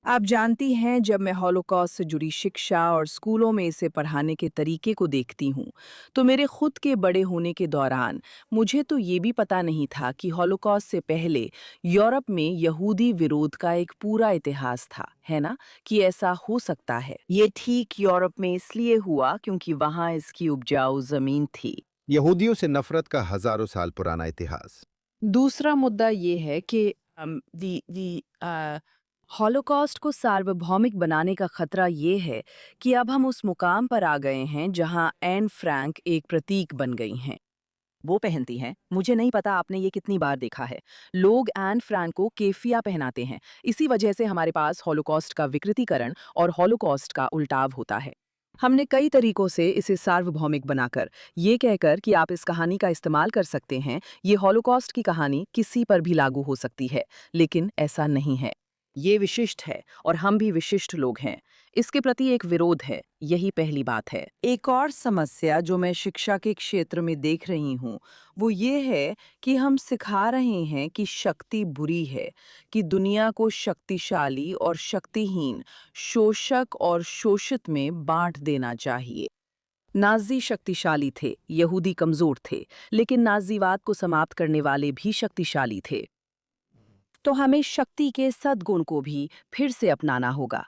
आप जानती हैं, जब मैं हॉलोकॉस्ट से जुड़ी शिक्षा और स्कूलों में इसे पढ़ाने के तरीके को देखती हूँ, तो मेरे खुद के बड़े होने के दौरान मुझे तो ये भी पता नहीं था कि हॉलोकॉस्ट से पहले यूरोप में यहूदी विरोध का एक पूरा इतिहास था, है ना? कि ऐसा हो सकता है। ये ठीक यूरोप में इसलिए हुआ क्योंकि वहाँ इसकी उपजाऊ जमीन थी। यहूदियों से नफरत का हजारों साल पुराना इतिहास। दूसरा मुद्दा ये है कि हॉलोकॉस्ट को सार्वभौमिक बनाने का खतरा ये है कि अब हम उस मुकाम पर आ गए हैं जहां एन फ्रैंक एक प्रतीक बन गई हैं। वो पहनती हैं, मुझे नहीं पता आपने ये कितनी बार देखा है। लोग एन फ्रैंक को केफिया पहनाते हैं। इसी वजह से हमारे पास हॉलोकॉस्ट का विकृतीकरण और हॉलोकॉस्ट का उल्टाव होता है। हमने कई तरीकों से इसे सार्वभौमिक बनाकर ये कहकर कि आप इस कहानी का इस्तेमाल कर सकते हैं, ये हॉलोकॉस्ट की कहानी किसी पर भी लागू हो सकती है, लेकिन ऐसा नहीं है। ये विशिष्ट है और हम भी विशिष्ट लोग हैं। इसके प्रति एक विरोध है, यही पहली बात है। एक और समस्या जो मैं शिक्षा के क्षेत्र में देख रही हूँ, वो ये है कि हम सिखा रहे हैं कि शक्ति बुरी है, कि दुनिया को शक्तिशाली और शक्तिहीन, शोषक और शोषित में बांट देना चाहिए। नाज़ी शक्तिशाली थे, यहूदी कमजोर थे, लेकिन नाज़ीवाद को समाप्त करने वाले भी शक्तिशाली थे। तो हमें शक्ति के सद्गुण को भी फिर से अपनाना होगा।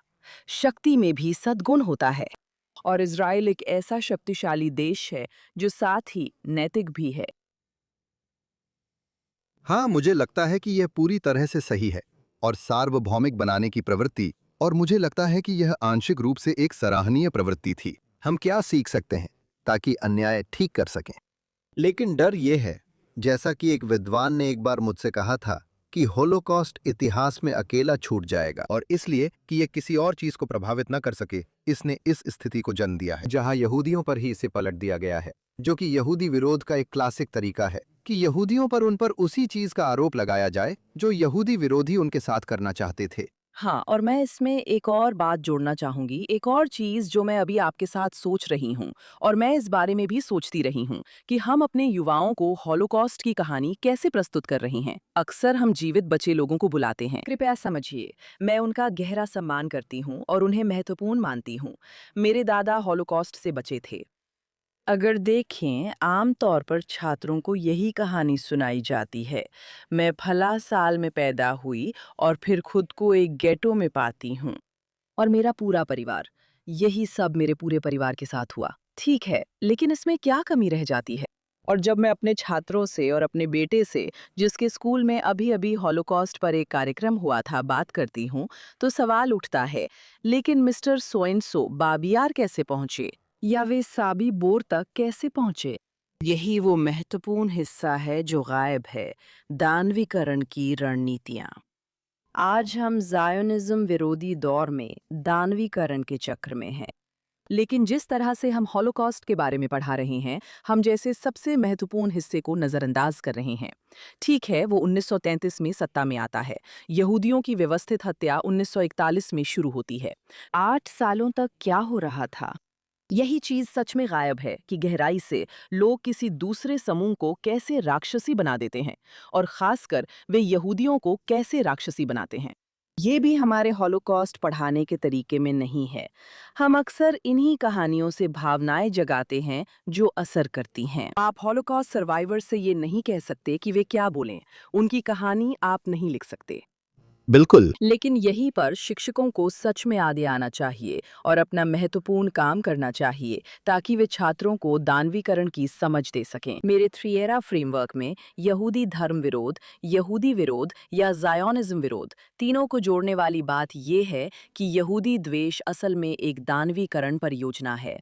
शक्ति में भी सद्गुण होता है और इज़राइल एक ऐसा शक्तिशाली देश है जो साथ ही नैतिक भी है। हाँ, मुझे लगता है कि यह पूरी तरह से सही है और सार्वभौमिक बनाने की प्रवृत्ति, और मुझे लगता है कि यह आंशिक रूप से एक सराहनीय प्रवृत्ति थी। हम क्या सीख सकते हैं ताकि अन्याय ठीक कर सकें? लेकिन डर यह है, जैसा कि एक विद्वान ने एक बार मुझसे कहा था, कि होलोकॉस्ट इतिहास में अकेला छूट जाएगा, और इसलिए कि यह किसी और चीज को प्रभावित न कर सके, इसने इस स्थिति को जन्म दिया है जहां यहूदियों पर ही इसे पलट दिया गया है, जो कि यहूदी विरोध का एक क्लासिक तरीका है कि यहूदियों पर उन पर उसी चीज का आरोप लगाया जाए जो यहूदी विरोधी उनके साथ करना चाहते थे। हाँ, और मैं इसमें एक और बात जोड़ना चाहूंगी, एक और चीज जो मैं अभी आपके साथ सोच रही हूँ और मैं इस बारे में भी सोचती रही हूँ कि हम अपने युवाओं को हॉलोकॉस्ट की कहानी कैसे प्रस्तुत कर रहे हैं। अक्सर हम जीवित बचे लोगों को बुलाते हैं। कृपया समझिए, मैं उनका गहरा सम्मान करती हूँ और उन्हें महत्वपूर्ण मानती हूँ। मेरे दादा हॉलोकॉस्ट से बचे थे। अगर देखें, आमतौर पर छात्रों को यही कहानी सुनाई जाती है, मैं फला साल में पैदा हुई और फिर खुद को एक गेटो में पाती हूँ और मेरा पूरा परिवार, यही सब मेरे पूरे परिवार के साथ हुआ। ठीक है, लेकिन इसमें क्या कमी रह जाती है? और जब मैं अपने छात्रों से और अपने बेटे से, जिसके स्कूल में अभी-अभी हॉलोकॉस्ट पर एक कार्यक्रम हुआ था, बात करती हूँ, तो सवाल उठता है, लेकिन मिस्टर सो एंड सो बाबियार कैसे पहुंचे? या वे साबी बोर तक कैसे पहुंचे? यही वो महत्वपूर्ण हिस्सा है जो गायब है, दानवीकरण की रणनीतियां। आज हम ज़ायोनिज़्म विरोधी दौर में दानवीकरण के चक्र में हैं। लेकिन जिस तरह से हम हॉलोकॉस्ट के बारे में पढ़ा रहे हैं, हम जैसे सबसे महत्वपूर्ण हिस्से को नज़रअंदाज कर रहे हैं। ठीक है, वो 1933 में सत्ता में आता है। यहूदियों की व्यवस्थित हत्या 1941 में शुरू होती है। 8 सालों तक क्या हो रहा था? यही चीज सच में गायब है कि गहराई से लोग किसी दूसरे समूह को कैसे राक्षसी बना देते हैं और खासकर वे यहूदियों को कैसे राक्षसी बनाते हैं। ये भी हमारे हॉलोकॉस्ट पढ़ाने के तरीके में नहीं है। हम अक्सर इन्हीं कहानियों से भावनाएं जगाते हैं जो असर करती हैं। आप हॉलोकॉस्ट सर्वाइवर से ये नहीं कह सकते कि वे क्या बोलें, उनकी कहानी आप नहीं लिख सकते। बिल्कुल। लेकिन यहीं पर शिक्षकों को सच में आगे आना चाहिए और अपना महत्वपूर्ण काम करना चाहिए ताकि वे छात्रों को दानवीकरण की समझ दे सकें। मेरे थ्रिएरा फ्रेमवर्क में यहूदी धर्म विरोध, यहूदी विरोध या ज़ायोनिज़्म विरोध, तीनों को जोड़ने वाली बात यह है कि यहूदी द्वेष असल में एक दानवीकरण परियोजना है।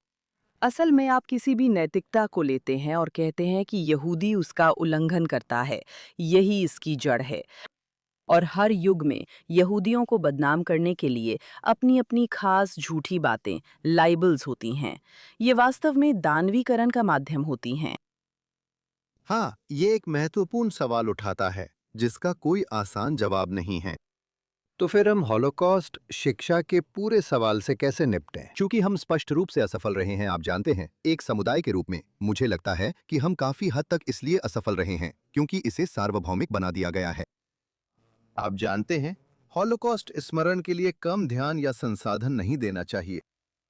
असल में आप किसी भी नैतिकता को लेते हैं और कहते हैं कि यहूदी उसका उल्लंघन करता है, यही इसकी जड़ है। और हर युग में यहूदियों को बदनाम करने के लिए अपनी अपनी खास झूठी बातें, लाइबल्स होती हैं। ये वास्तव में दानवीकरण का माध्यम होती हैं। हाँ, ये एक महत्वपूर्ण सवाल उठाता है जिसका कोई आसान जवाब नहीं है। तो फिर हम हॉलोकॉस्ट शिक्षा के पूरे सवाल से कैसे निपटें? चूंकि हम स्पष्ट रूप से असफल रहे हैं, आप जानते हैं, एक समुदाय के रूप में मुझे लगता है कि हम काफी हद तक इसलिए असफल रहे हैं क्योंकि इसे सार्वभौमिक बना दिया गया है। आप जानते हैं, हॉलोकॉस्ट स्मरण के लिए कम ध्यान या संसाधन नहीं देना चाहिए।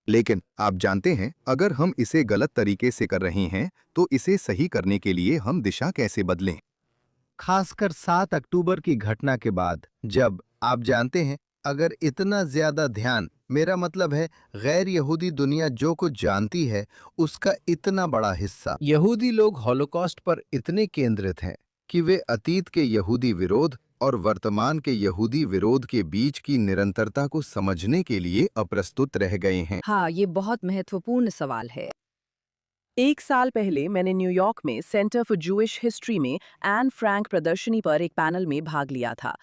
लेकिन आप जानते हैं, अगर हम इसे गलत तरीके से कर रहे हैं तो इसे सही करने के लिए हम दिशा कैसे बदलें? खासकर 7 अक्टूबर की घटना के बाद, जब आप जानते हैं, अगर इतना ज्यादा ध्यान, मेरा मतलब है गैर यहूदी दुनिया जो कुछ जानती है उसका इतना बड़ा हिस्सा, यहूदी लोग हॉलोकॉस्ट पर इतने केंद्रित हैं कि वे अतीत के यहूदी विरोध और वर्तमान के यहूदी विरोध के बीच की निरंतरता को समझने के लिए अप्रस्तुत रह गए हैं। हाँ, ये बहुत महत्वपूर्ण सवाल है। 1 साल पहले मैंने न्यूयॉर्क में सेंटर फॉर जूइश हिस्ट्री में एन फ्रैंक प्रदर्शनी पर एक पैनल में भाग लिया था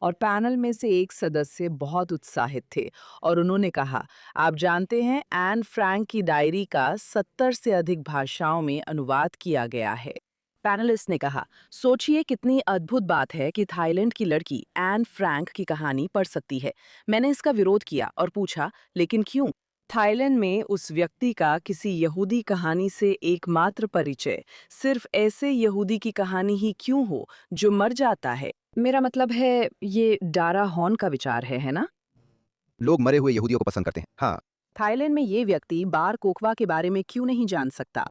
और पैनल में से एक सदस्य बहुत उत्साहित थे और उन्होंने कहा, आप जानते हैं, एन फ्रैंक की डायरी का 70 से अधिक भाषाओं में अनुवाद किया गया है। पैनलिस्ट ने कहा, सोचिए कितनी अद्भुत बात है कि थाईलैंड की लड़की एन फ्रैंक की कहानी पढ़ सकती है। मैंने इसका विरोध किया और पूछा, लेकिन क्यों? थाईलैंड में उस व्यक्ति का किसी यहूदी कहानी से एकमात्र परिचय सिर्फ ऐसे यहूदी की कहानी ही क्यों हो जो मर जाता है? मेरा मतलब है, ये डारा हॉर्न का विचार है ना? लोग मरे हुए यहूदियों को पसंद करते हैं। हाँ। थाईलैंड में ये व्यक्ति बार कोकवा के बारे में क्यों नहीं जान सकता?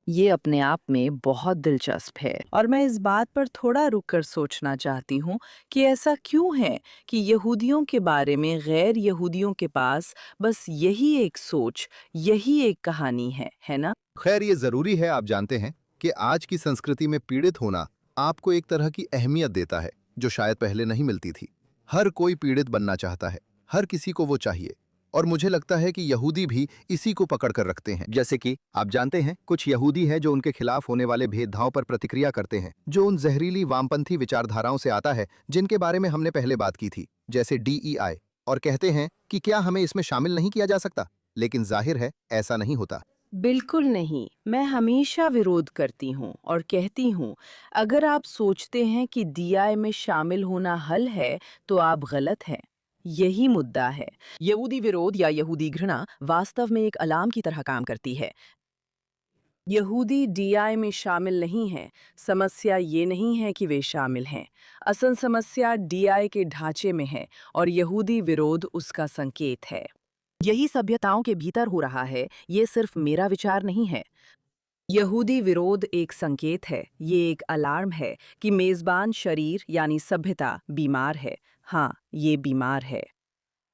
ये अपने आप में बहुत दिलचस्प है और मैं इस बात पर थोड़ा रुककर सोचना चाहती हूँ कि ऐसा क्यों है कि यहूदियों के बारे में गैर यहूदियों के पास बस यही एक सोच, यही एक कहानी है ना? खैर, ये जरूरी है, आप जानते हैं, कि आज की संस्कृति में पीड़ित होना आपको एक तरह की अहमियत देता है जो शायद पहले नहीं मिलती थी। हर कोई पीड़ित बनना चाहता है, हर किसी को वो चाहिए, और मुझे लगता है कि यहूदी भी इसी को पकड़ कर रखते हैं। जैसे कि आप जानते हैं, कुछ यहूदी हैं जो उनके खिलाफ होने वाले भेदभाव पर प्रतिक्रिया करते हैं, जो उन जहरीली वामपंथी विचारधाराओं से आता है जिनके बारे में हमने पहले बात की थी, जैसे DEI, और कहते हैं कि क्या हमें इसमें शामिल नहीं किया जा सकता। लेकिन जाहिर है ऐसा नहीं होता। बिल्कुल नहीं। मैं हमेशा विरोध करती हूँ और कहती हूँ, अगर आप सोचते हैं कि DI में शामिल होना हल है, तो आप गलत हैं। यही मुद्दा है। यहूदी विरोध या यहूदी घृणा वास्तव में एक अलार्म की तरह काम करती है। यहूदी DI में शामिल नहीं हैं। समस्या ये नहीं है कि वे शामिल हैं। असल समस्या DI के ढांचे में है और यहूदी विरोध उसका संकेत है। यही सभ्यताओं के भीतर हो रहा है, ये सिर्फ मेरा विचार नहीं है। यहूदी विरोध एक संकेत है, ये एक अलार्म है कि मेजबान शरीर यानी सभ्यता बीमार है। हाँ, ये बीमार है।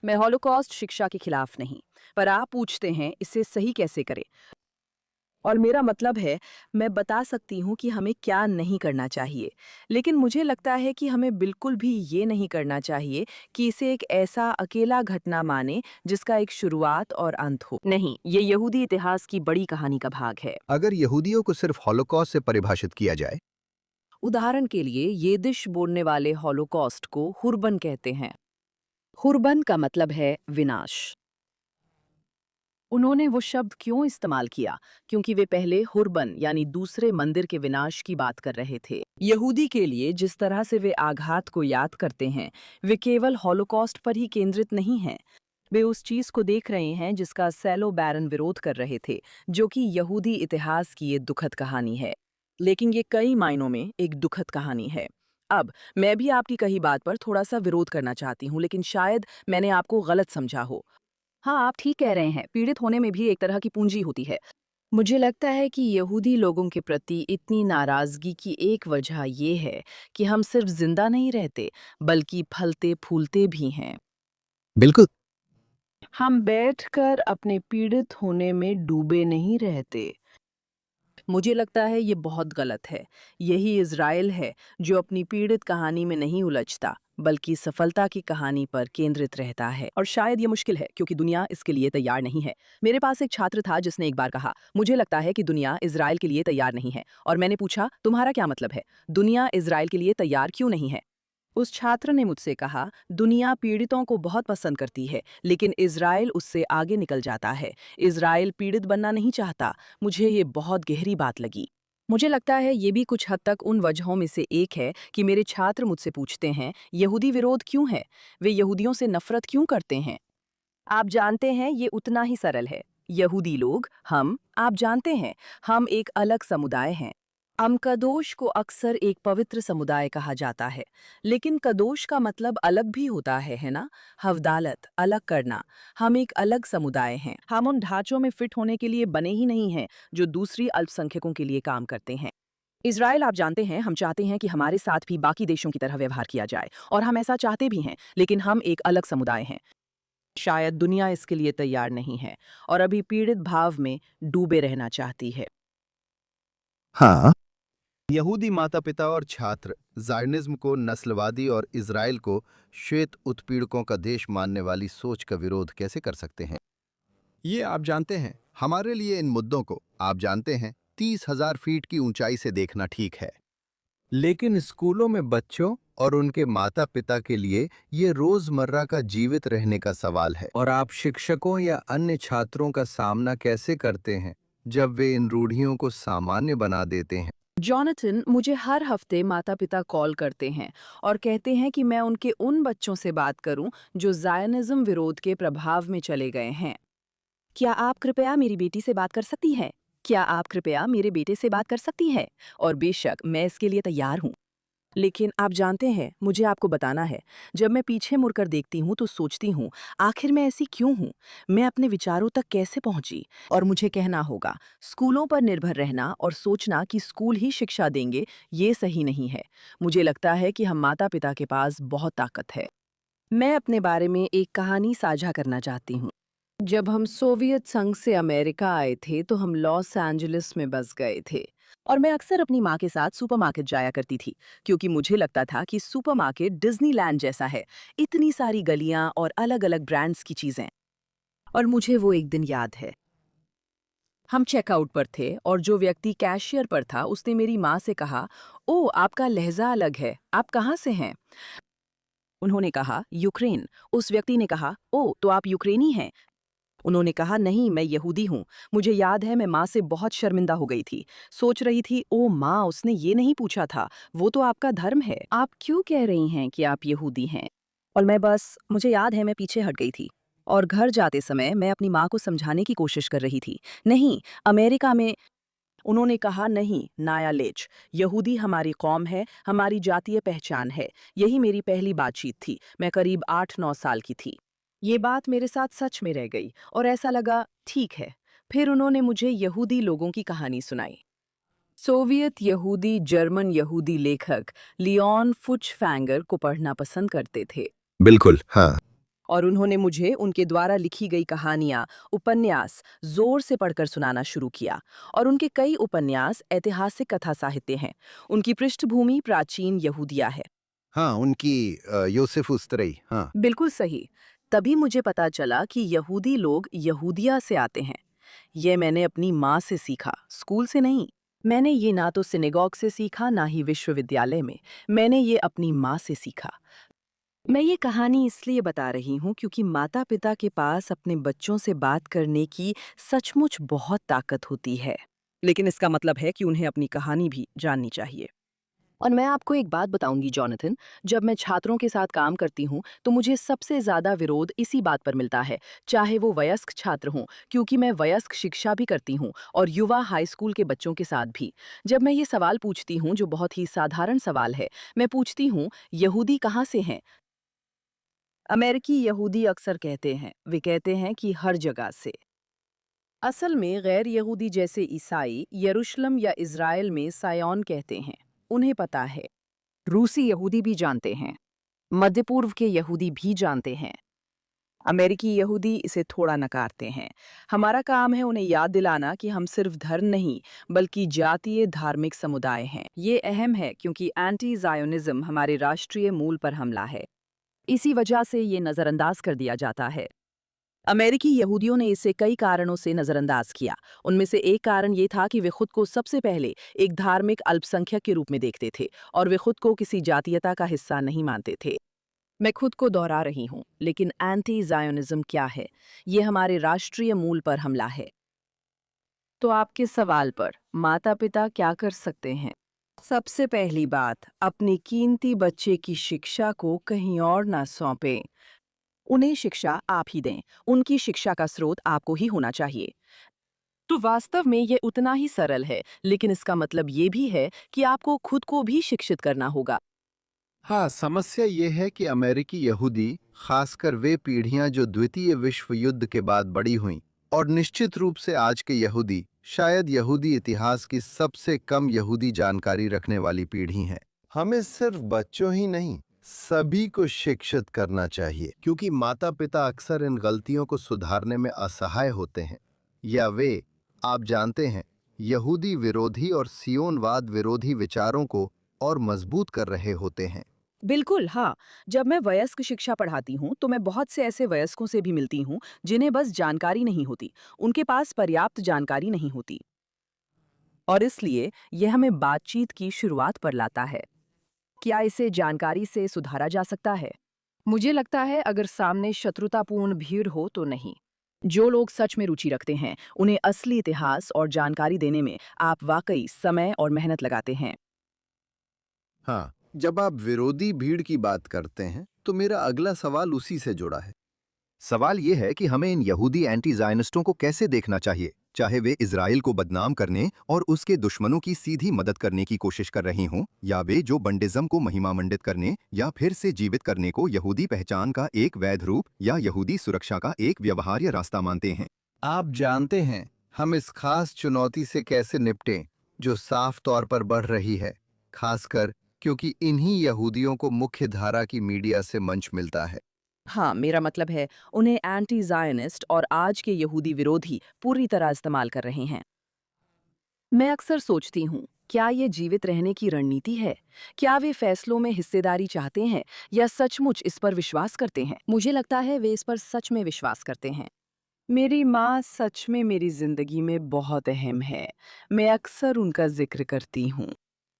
मैं हॉलोकॉस्ट शिक्षा के खिलाफ नहीं, पर आप पूछते हैं इसे सही कैसे करें? और मेरा मतलब है, मैं बता सकती हूँ कि हमें क्या नहीं करना चाहिए। लेकिन मुझे लगता है कि हमें बिल्कुल भी ये नहीं करना चाहिए कि इसे एक ऐसा अकेला घटना माने जिसका एक शुरुआत और अंत हो। नहीं, ये यहूदी इतिहास की बड़ी कहानी का भाग है। अगर यहूदियों को सिर्फ हॉलोकॉस्ट से परिभाषित किया जाए, उदाहरण के लिए यिदिश बोलने वाले हॉलोकॉस्ट को हुर्बन कहते हैं। हुर्बन का मतलब है विनाश। उन्होंने वो शब्द क्यों इस्तेमाल किया? क्योंकि वे पहले हुर्बन यानी दूसरे मंदिर के विनाश की बात कर रहे थे। यहूदी के लिए जिस तरह से वे आघात को याद करते हैं, वे केवल हॉलोकॉस्ट पर ही केंद्रित नहीं हैं। वे उस चीज को देख रहे हैं जिसका सैलो बैरन विरोध कर रहे थे, जो कि यहूदी इतिहास की ये दुखद कहानी है। लेकिन ये कई मायनों में एक दुखद कहानी है। अब मैं भी आपकी कही बात पर थोड़ा सा विरोध करना चाहती हूँ, लेकिन शायद मैंने आपको गलत समझा हो। हाँ, आप ठीक कह रहे हैं, पीड़ित होने में भी एक तरह की पूंजी होती है। मुझे लगता है कि यहूदी लोगों के प्रति इतनी नाराजगी की एक वजह ये है कि हम सिर्फ जिंदा नहीं रहते, बल्कि फलते फूलते भी हैं। बिल्कुल। हम बैठकर अपने पीड़ित होने में डूबे नहीं रहते। मुझे लगता है ये बहुत गलत है। यही इज़राइल है जो अपनी पीड़ित कहानी में नहीं उलझता, बल्कि सफलता की कहानी पर केंद्रित रहता है। और शायद ये मुश्किल है क्योंकि दुनिया इसके लिए तैयार नहीं है। मेरे पास एक छात्र था जिसने एक बार कहा, मुझे लगता है कि दुनिया इज़राइल के लिए तैयार नहीं है। और मैंने पूछा, तुम्हारा क्या मतलब है? दुनिया इज़राइल के लिए तैयार क्यों नहीं है? उस छात्र ने मुझसे कहा, दुनिया पीड़ितों को बहुत पसंद करती है, लेकिन इज़राइल उससे आगे निकल जाता है। इज़राइल पीड़ित बनना नहीं चाहता। मुझे ये बहुत गहरी बात लगी। मुझे लगता है ये भी कुछ हद तक उन वजहों में से एक है कि मेरे छात्र मुझसे पूछते हैं, यहूदी विरोध क्यों है? वे यहूदियों से नफरत क्यों करते हैं? आप जानते हैं, ये उतना ही सरल है। यहूदी लोग, आप जानते हैं, हम एक अलग समुदाय हैं। कदोश को अक्सर एक पवित्र समुदाय कहा जाता है, लेकिन कदोश का मतलब अलग भी होता है ना? हवदालत, अलग करना। हम एक अलग समुदाय हैं। हम उन ढांचों में फिट होने के लिए बने ही नहीं हैं, जो दूसरी अल्पसंख्यकों के लिए काम करते हैं। इज़राइल, आप जानते हैं, हम चाहते हैं कि हमारे साथ भी बाकी देशों की तरह व्यवहार किया जाए, और हम ऐसा चाहते भी हैं, लेकिन हम एक अलग समुदाय हैं। शायद दुनिया इसके लिए तैयार नहीं है और अभी पीड़ित भाव में डूबे रहना चाहती है। हाँ, यहूदी माता-पिता और छात्र ज़ायनिज़्म को नस्लवादी और इज़राइल को श्वेत उत्पीड़कों का देश मानने वाली सोच का विरोध कैसे कर सकते हैं? ये आप जानते हैं, हमारे लिए इन मुद्दों को, आप जानते हैं, 30,000 फीट की ऊंचाई से देखना ठीक है। लेकिन स्कूलों में बच्चों और उनके माता-पिता के लिए ये रोजमर्रा का जीवित रहने का सवाल है। और आप शिक्षकों या अन्य छात्रों का सामना कैसे करते हैं जब वे इन रूढ़ियों को सामान्य बना देते हैं? जॉनथन, मुझे हर हफ्ते माता-पिता कॉल करते हैं और कहते हैं कि मैं उनके उन बच्चों से बात करूं जो ज़ायनिज़्म विरोध के प्रभाव में चले गए हैं। क्या आप कृपया मेरी बेटी से बात कर सकती हैं? क्या आप कृपया मेरे बेटे से बात कर सकती हैं? और बेशक, मैं इसके लिए तैयार हूं। लेकिन आप जानते हैं, मुझे आपको बताना है, जब मैं पीछे मुड़कर देखती हूँ तो सोचती हूँ, आखिर मैं ऐसी क्यों हूँ? मैं अपने विचारों तक कैसे पहुँची? और मुझे कहना होगा, स्कूलों पर निर्भर रहना और सोचना कि स्कूल ही शिक्षा देंगे, ये सही नहीं है। मुझे लगता है कि हम माता-पिता के पास बहुत ताकत है। मैं अपने बारे में एक कहानी साझा करना चाहती हूँ। जब हम सोवियत संघ से अमेरिका आए थे तो हम लॉस एंजलिस में बस गए थे, और मैं अक्सर अपनी माँ के साथ सुपरमार्केट जाया करती थी, क्योंकि मुझे लगता था कि सुपरमार्केट डिज्नीलैंड जैसा है, इतनी सारी गलियां और अलग-अलग ब्रांड्स की चीजें। और मुझे वो एक दिन याद है, हम चेकआउट पर थे और जो व्यक्ति कैशियर पर था उसने मेरी माँ से कहा, ओह, आपका लहजा अलग है, आप कहाँ से हैं? उन्होंने कहा, यूक्रेन। उस व्यक्ति ने कहा, ओह, तो आप यूक्रेनी हैं? उन्होंने कहा, नहीं, मैं यहूदी हूँ। मुझे याद है, मैं माँ से बहुत शर्मिंदा हो गई थी। सोच रही थी, ओ माँ, उसने ये नहीं पूछा था, वो तो आपका धर्म है, आप क्यों कह रही हैं कि आप यहूदी हैं? और मुझे याद है, मैं पीछे हट गई थी। और घर जाते समय मैं अपनी माँ को समझाने की कोशिश कर रही थी, नहीं, अमेरिका में। उन्होंने कहा, नहीं नायालेच, यहूदी हमारी कौम है, हमारी जातीय पहचान है। यही मेरी पहली बातचीत थी। मैं करीब 8-9 साल की थी। ये बात मेरे साथ सच में रह गई और ऐसा लगा, ठीक है। फिर उन्होंने मुझे यहूदी लोगों की कहानी सुनाई। सोवियत यहूदी जर्मन यहूदी लेखक लियोन फुचफैंगर को पढ़ना पसंद करते थे। बिल्कुल, हाँ। और उन्होंने मुझे उनके द्वारा लिखी गई कहानियां, उपन्यास जोर से पढ़कर सुनाना शुरू किया। और उनके कई उपन्यास ऐतिहासिक कथा साहित्य हैं। उनकी पृष्ठभूमि प्राचीन यहूदिया है। हाँ, उनकी योसेफ उस्तरई, हाँ। बिल्कुल सही। तभी मुझे पता चला कि यहूदी लोग यहूदिया से आते हैं। ये मैंने अपनी माँ से सीखा, स्कूल से नहीं। मैंने ये ना तो सिनेगॉग से सीखा, ना ही विश्वविद्यालय में। मैंने ये अपनी माँ से सीखा। मैं ये कहानी इसलिए बता रही हूँ क्योंकि माता-पिता के पास अपने बच्चों से बात करने की सचमुच बहुत ताकत होती है। लेकिन इसका मतलब है कि उन्हें अपनी कहानी भी जाननी चाहिए। और मैं आपको एक बात बताऊंगी जॉनथन, जब मैं छात्रों के साथ काम करती हूँ तो मुझे सबसे ज्यादा विरोध इसी बात पर मिलता है, चाहे वो वयस्क छात्र हों, क्योंकि मैं वयस्क शिक्षा भी करती हूँ और युवा हाई स्कूल के बच्चों के साथ भी। जब मैं ये सवाल पूछती हूँ, जो बहुत ही साधारण सवाल है, मैं पूछती हूँ, यहूदी कहाँ से हैं? अमेरिकी यहूदी अक्सर कहते हैं, वे कहते हैं कि हर जगह से। असल में गैर यहूदी जैसे ईसाई यरूशलेम या इज़राइल में सायोन कहते हैं। उन्हें पता है। रूसी यहूदी भी जानते हैं। मध्य पूर्व के यहूदी भी जानते हैं। अमेरिकी यहूदी इसे थोड़ा नकारते हैं। हमारा काम है उन्हें याद दिलाना कि हम सिर्फ धर्म नहीं, बल्कि जातीय धार्मिक समुदाय हैं। ये अहम है क्योंकि एंटी ज़ायोनिज़्म हमारे राष्ट्रीय मूल पर हमला है। इसी वजह से ये नज़रअंदाज कर दिया जाता है। अमेरिकी यहूदियों ने इसे कई कारणों से नज़रअंदाज किया। उनमें से एक कारण ये था कि वे खुद को सबसे पहले एक धार्मिक अल्पसंख्यक के रूप में देखते थे और वे खुद को किसी जातीयता का हिस्सा नहीं मानते थे। मैं खुद को दोहरा रही हूँ, लेकिन एंटी ज़ायोनिज़्म क्या है? ये हमारे राष्ट्रीय मूल पर हमला है। तो आपके सवाल पर माता-पिता क्या कर सकते हैं? सबसे पहली बात, अपनी कीमती बच्चे की शिक्षा को कहीं और ना सौंपें। उन्हें शिक्षा आप ही दें। उनकी शिक्षा का स्रोत आपको ही होना चाहिए। तो वास्तव में ये उतना ही सरल है, लेकिन इसका मतलब ये भी है कि आपको खुद को भी शिक्षित करना होगा। हाँ, समस्या ये है कि अमेरिकी यहूदी, खासकर वे पीढ़ियां जो द्वितीय विश्व युद्ध के बाद बड़ी हुईं, और निश्चित रूप से आज के यहूदी, शायद यहूदी इतिहास की सबसे कम यहूदी जानकारी रखने वाली पीढ़ी हैं। हमें सिर्फ बच्चों ही नहीं, सभी को शिक्षित करना चाहिए, क्योंकि माता-पिता अक्सर इन गलतियों को सुधारने में असहाय होते हैं, या वे, आप जानते हैं, यहूदी विरोधी और सियोनवाद विरोधी विचारों को और मजबूत कर रहे होते हैं। बिल्कुल, हाँ। जब मैं वयस्क शिक्षा पढ़ाती हूँ, तो मैं बहुत से ऐसे वयस्कों से भी मिलती हूँ, जिन्हें बस जानकारी नहीं होती। उनके पास पर्याप्त जानकारी नहीं होती। और इसलिए यह हमें बातचीत की शुरुआत पर लाता है। क्या इसे जानकारी से सुधारा जा सकता है? मुझे लगता है अगर सामने शत्रुतापूर्ण भीड़ हो तो नहीं। जो लोग सच में रुचि रखते हैं, उन्हें असली इतिहास और जानकारी देने में आप वाकई समय और मेहनत लगाते हैं। हाँ, जब आप विरोधी भीड़ की बात करते हैं, तो मेरा अगला सवाल उसी से जुड़ा है। सवाल ये है कि हमें इन यहूदी एंटी ज़ायनिस्टों को कैसे देखना चाहिए, चाहे वे इज़राइल को बदनाम करने और उसके दुश्मनों की सीधी मदद करने की कोशिश कर रहे हों, या वे जो बंडिज़म को महिमामंडित करने या फिर से जीवित करने को यहूदी पहचान का एक वैध रूप या यहूदी सुरक्षा का एक व्यवहार्य रास्ता मानते हैं। आप जानते हैं, हम इस खास चुनौती से कैसे निपटें, जो साफ तौर पर बढ़ रही है, खासकर क्योंकि इन्हीं यहूदियों को मुख्य धारा की मीडिया से मंच मिलता है। हाँ, मेरा मतलब है उन्हें एंटी ज़ायनिस्ट और आज के यहूदी विरोधी पूरी तरह इस्तेमाल कर रहे हैं। मैं अक्सर सोचती हूँ, क्या ये जीवित रहने की रणनीति है? क्या वे फैसलों में हिस्सेदारी चाहते हैं या सचमुच इस पर विश्वास करते हैं? मुझे लगता है वे इस पर सच में विश्वास करते हैं। मेरी माँ सच में मेरी जिंदगी में बहुत अहम है। मैं अक्सर उनका जिक्र करती हूँ।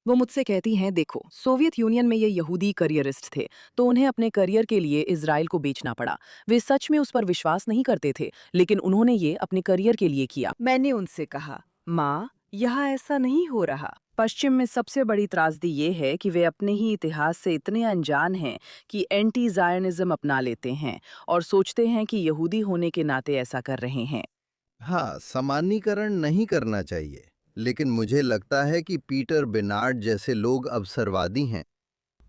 वो मुझसे कहती हैं, देखो, सोवियत यूनियन में ये यहूदी करियरिस्ट थे, तो उन्हें अपने करियर के लिए इज़राइल को बेचना पड़ा। वे सच में उस पर विश्वास नहीं करते थे, लेकिन उन्होंने ये अपने करियर के लिए किया। मैंने उनसे कहा, माँ, यहाँ ऐसा नहीं हो रहा। पश्चिम में सबसे बड़ी त्रासदी ये है कि वे अपने ही इतिहास से इतने अनजान हैं कि एंटी ज़ायनिज़्म अपना लेते हैं और सोचते हैं कि यहूदी होने के नाते ऐसा कर रहे हैं। हाँ, सामान्यीकरण नहीं करना चाहिए, लेकिन मुझे लगता है कि पीटर बेनार्ड जैसे लोग अवसरवादी हैं।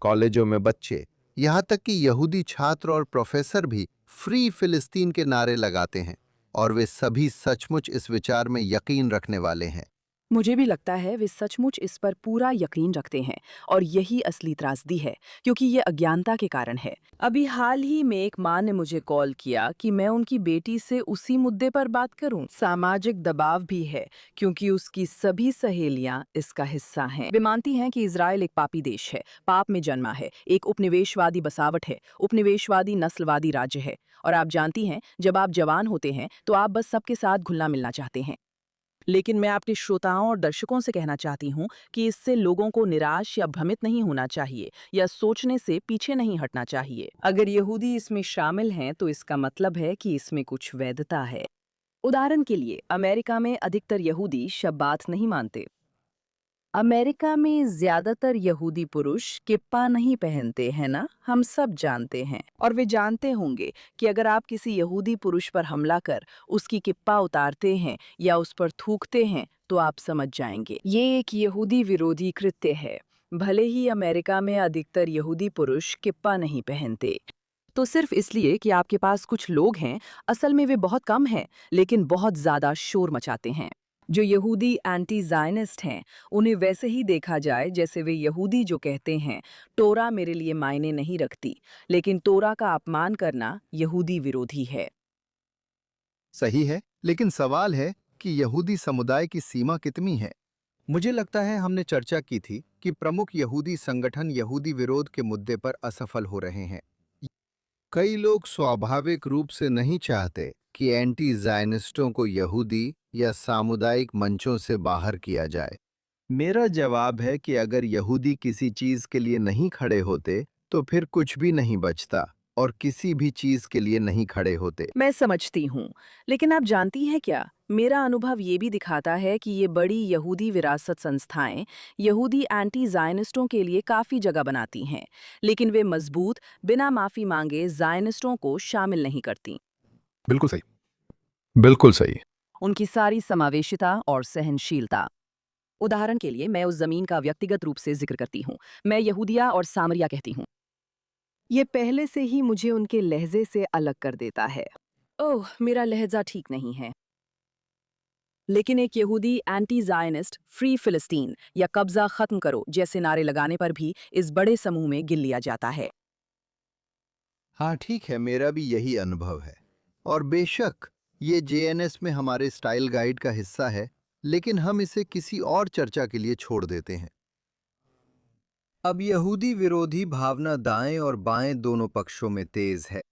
कॉलेजों में बच्चे, यहाँ तक कि यहूदी छात्र और प्रोफेसर भी फ्री फिलिस्तीन के नारे लगाते हैं, और वे सभी सचमुच इस विचार में यकीन रखने वाले हैं। मुझे भी लगता है वे सचमुच इस पर पूरा यकीन रखते हैं और यही असली त्रासदी है, क्योंकि ये अज्ञानता के कारण है। अभी हाल ही में एक माँ ने मुझे कॉल किया कि मैं उनकी बेटी से उसी मुद्दे पर बात करूं। सामाजिक दबाव भी है, क्योंकि उसकी सभी सहेलियां इसका हिस्सा हैं। वे मानती हैं कि इजराइल एक पापी देश है, पाप में जन्मा है, एक उपनिवेशवादी बसावट है, उपनिवेशवादी नस्लवादी राज्य है। और आप जानती हैं, जब आप जवान होते हैं तो आप बस सबके साथ घुलना मिलना चाहते हैं। लेकिन मैं अपने श्रोताओं और दर्शकों से कहना चाहती हूँ कि इससे लोगों को निराश या भ्रमित नहीं होना चाहिए या सोचने से पीछे नहीं हटना चाहिए। अगर यहूदी इसमें शामिल हैं तो इसका मतलब है कि इसमें कुछ वैधता है। उदाहरण के लिए, अमेरिका में अधिकतर यहूदी शब्बात नहीं मानते। अमेरिका में ज्यादातर यहूदी पुरुष किप्पा नहीं पहनते हैं ना, हम सब जानते हैं। और वे जानते होंगे कि अगर आप किसी यहूदी पुरुष पर हमला कर उसकी किप्पा उतारते हैं या उस पर थूकते हैं तो आप समझ जाएंगे ये एक यहूदी विरोधी कृत्य है। भले ही अमेरिका में अधिकतर यहूदी पुरुष किप्पा नहीं पहनते, तो सिर्फ इसलिए कि आपके पास कुछ लोग हैं, असल में वे बहुत कम हैं लेकिन बहुत ज्यादा शोर मचाते हैं। जो यहूदी एंटी ज़ायनिस्ट हैं, उन्हें वैसे ही देखा जाए जैसे वे यहूदी जो कहते हैं तोरा मेरे लिए मायने नहीं रखती, लेकिन तोरा का अपमान करना यहूदी विरोधी है। सही है, लेकिन सवाल है कि यहूदी समुदाय की सीमा कितनी है। मुझे लगता है हमने चर्चा की थी कि प्रमुख यहूदी संगठन यहूदी विरोध के मुद्दे पर असफल हो रहे हैं। कई लोग स्वाभाविक रूप से नहीं चाहते कि एंटी ज़ायनिस्टों को यहूदी या सामुदायिक मंचों से बाहर किया जाए। मेरा जवाब है कि अगर यहूदी किसी चीज के लिए नहीं खड़े होते तो फिर कुछ भी नहीं बचता और किसी भी चीज के लिए नहीं खड़े होते। मैं समझती हूँ, लेकिन आप जानती हैं क्या, मेरा अनुभव ये भी दिखाता है कि ये बड़ी यहूदी विरासत संस्थाएं यहूदी एंटी ज़ायनिस्टों के लिए काफ़ी जगह बनाती हैं, लेकिन वे मजबूत, बिना माफ़ी मांगे ज़ायनिस्टों को शामिल नहीं करती। बिल्कुल सही, बिल्कुल सही। उनकी सारी समावेशिता और सहनशीलता। उदाहरण के लिए, मैं उस जमीन का व्यक्तिगत रूप से जिक्र करती हूँ। मैं यहूदिया और सामरिया कहती हूँ। ये पहले से ही मुझे उनके लहजे से अलग कर देता है। ओह, मेरा लहजा ठीक नहीं है। लेकिन एक यहूदी एंटी ज़ायनिस्ट फ्री फिलिस्तीन या कब्जा खत्म करो जैसे नारे लगाने पर भी इस बड़े समूह में गिन लिया जाता है। हाँ ठीक है, मेरा भी यही अनुभव है और बेशक ये जेएनएस में हमारे स्टाइल गाइड का हिस्सा है, लेकिन हम इसे किसी और चर्चा के लिए छोड़ देते हैं। अब यहूदी विरोधी भावना दाएं और बाएं दोनों पक्षों में तेज है।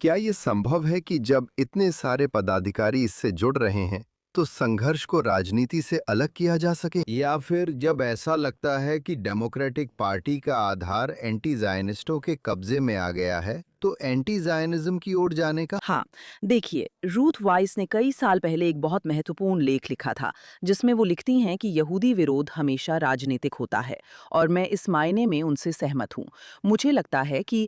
क्या यह संभव है कि जब इतने सारे पदाधिकारी इससे जुड़ रहे हैं तो संघर्ष को राजनीति से अलग किया जा सके, या फिर जब ऐसा लगता है कि डेमोक्रेटिक पार्टी का आधार एंटी ज़ायनिस्टों के कब्जे में आ गया है तो एंटी ज़ायनिज्म की ओर जाने का? हाँ, देखिए, रूथ वाइस ने कई साल पहले एक बहुत महत्वपूर्ण लेख लिखा था, जिसमें वो लिखती हैं कि यहूदी विरोध हमेशा राजनीतिक होता है, और मैं इस मायने में उनसे सहमत हूँ। मुझे लगता है कि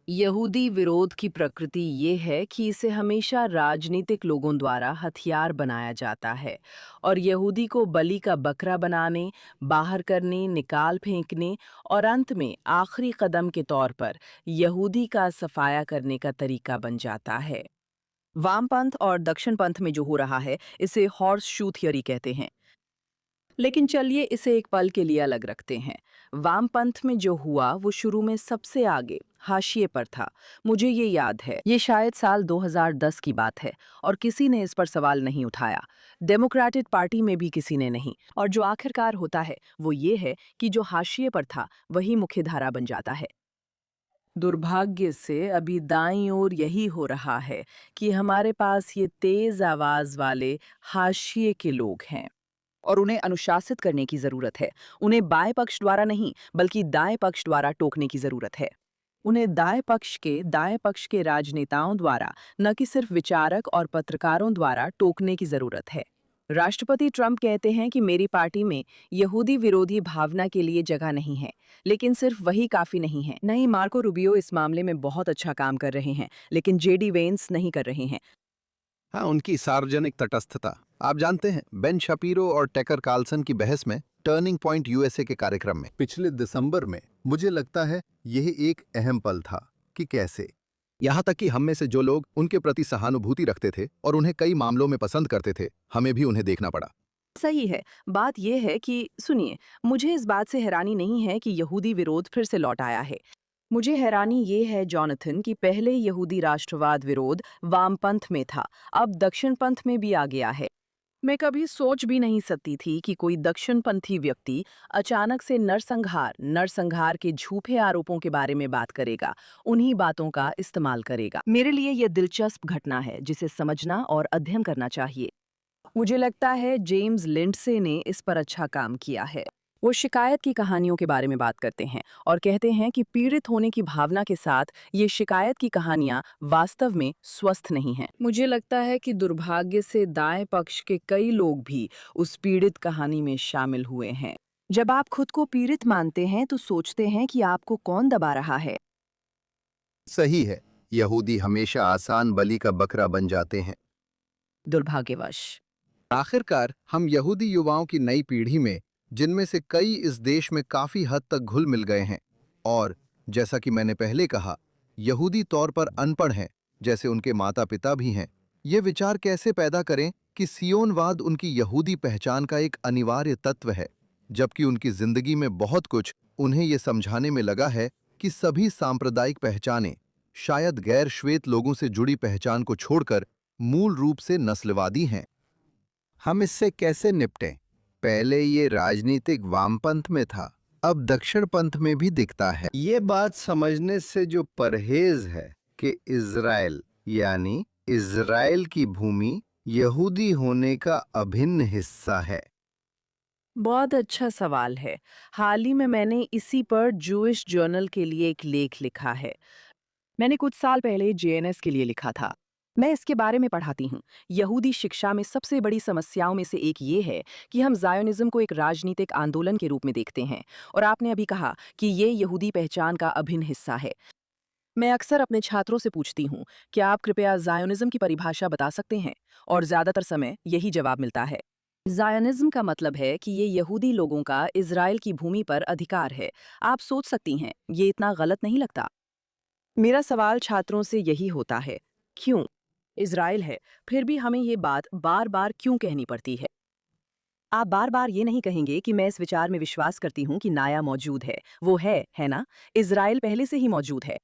यहूदी विरोध की प्रकृति ये है कि इसे हमेशा राजनीतिक लोगों द्वारा हथियार बनाया जाता है, और यहूदी को बलि का बकरा बनाने, बाहर करने, निकाल फेंकने और अंत में आखिरी कदम के तौर पर यहूदी का सफाया करने का तरीका बन जाता है। वामपंथ और दक्षिणपंथ में जो हो रहा है, इसे हॉर्स शू थियरी कहते हैं। लेकिन चलिए इसे एक पल के लिए अलग रखते हैं। वामपंथ में जो हुआ वो शुरू में सबसे आगे हाशिए पर था। मुझे ये याद है, ये शायद साल 2010 की बात है, और किसी ने इस पर सवाल नहीं उठाया। डेमोक्रेटिक पार्टी में भी किसी ने नहीं। और जो आखिरकार होता है वो ये है कि जो हाशिए पर था वही मुख्यधारा बन जाता है। दुर्भाग्य से अभी दाईं ओर यही हो रहा है कि हमारे पास ये तेज आवाज वाले हाशिए के लोग हैं, और उन्हें अनुशासित करने की जरूरत है। उन्हें बाएं पक्ष द्वारा नहीं, बल्कि दाएं पक्ष द्वारा टोकने की जरूरत है। उन्हें दाएं पक्ष के राजनेताओं द्वारा, न कि सिर्फ विचारक और पत्रकारों द्वारा टोकने की जरूरत है। राष्ट्रपति ट्रंप कहते हैं कि मेरी पार्टी में यहूदी विरोधी भावना के लिए जगह नहीं है, लेकिन सिर्फ वही काफी नहीं है। नहीं, मार्को रूबियो इस मामले में बहुत अच्छा काम कर रहे हैं, लेकिन जेडी वेंस नहीं कर रहे हैं। हाँ, उनकी सार्वजनिक तटस्थता। आप जानते हैं, बेन शपीरो और टैकर कार्लसन की बहस में टर्निंग पॉइंट यूएसए के कार्यक्रम में पिछले दिसंबर में, मुझे लगता है यह एक अहम पल था कि कैसे यहाँ तक कि हम में से जो लोग उनके प्रति सहानुभूति रखते थे और उन्हें कई मामलों में पसंद करते थे, हमें भी उन्हें देखना पड़ा। सही है। बात यह है कि सुनिए, मुझे इस बात से हैरानी नहीं है कि यहूदी विरोध फिर से लौट आया है। मुझे हैरानी ये है जॉनथन कि पहले यहूदी राष्ट्रवाद विरोध वामपंथ में था, अब दक्षिणपंथ में भी आ गया है। मैं कभी सोच भी नहीं सकती थी कि कोई दक्षिणपंथी व्यक्ति अचानक से नरसंहार के झूठे आरोपों के बारे में बात करेगा, उन्हीं बातों का इस्तेमाल करेगा। मेरे लिए यह दिलचस्प घटना है जिसे समझना और अध्ययन करना चाहिए। मुझे लगता है जेम्स लिंडसे ने इस पर अच्छा काम किया है। वो शिकायत की कहानियों के बारे में बात करते हैं और कहते हैं कि पीड़ित होने की भावना के साथ ये शिकायत की कहानियां वास्तव में स्वस्थ नहीं हैं। मुझे लगता है कि दुर्भाग्य से दाएं पक्ष के कई लोग भी उस पीड़ित कहानी में शामिल हुए हैं। जब आप खुद को पीड़ित मानते हैं तो सोचते हैं कि आपको कौन दबा रहा है। सही है, यहूदी हमेशा आसान बलि का बकरा बन जाते हैं। दुर्भाग्यवश आखिरकार हम यहूदी युवाओं की नई पीढ़ी में, जिनमें से कई इस देश में काफी हद तक घुल मिल गए हैं और जैसा कि मैंने पहले कहा, यहूदी तौर पर अनपढ़ हैं, जैसे उनके माता पिता भी हैं, ये विचार कैसे पैदा करें कि सियोनवाद उनकी यहूदी पहचान का एक अनिवार्य तत्व है, जबकि उनकी जिंदगी में बहुत कुछ उन्हें ये समझाने में लगा है कि सभी सांप्रदायिक पहचानें शायद गैर श्वेत लोगों से जुड़ी पहचान को छोड़कर मूल रूप से नस्लवादी हैं। हम इससे कैसे निपटें? पहले ये राजनीतिक वामपंथ में था, अब दक्षिणपंथ में भी दिखता है। ये बात समझने से जो परहेज है कि इज़राइल यानी इज़राइल की भूमि यहूदी होने का अभिन्न हिस्सा है। बहुत अच्छा सवाल है। हाल ही में मैंने इसी पर जूइश जर्नल के लिए एक लेख लिखा है। मैंने कुछ साल पहले जेएनएस के लिए लिखा था। मैं इसके बारे में पढ़ाती हूँ। यहूदी शिक्षा में सबसे बड़ी समस्याओं में से एक ये है कि हम ज़ायोनिज़्म को एक राजनीतिक आंदोलन के रूप में देखते हैं, और आपने अभी कहा कि ये यहूदी पहचान का अभिन्न हिस्सा है। मैं अक्सर अपने छात्रों से पूछती हूँ, क्या आप कृपया ज़ायोनिज़्म की परिभाषा बता सकते हैं? और ज़्यादातर समय यही जवाब मिलता है। ज़ायोनिज़्म का मतलब है कि ये यहूदी लोगों का इज़राइल की भूमि पर अधिकार है। आप सोच सकती हैं, ये इतना गलत नहीं लगता? मेरा सवाल छात्रों से यही होता है, क्यों? इज़राइल है, फिर भी हमें ये बात बार बार क्यों कहनी पड़ती है? आप बार बार ये नहीं कहेंगे कि मैं इस विचार में विश्वास करती हूँ कि नाया मौजूद है। वो है ना? इज़राइल पहले से ही मौजूद है।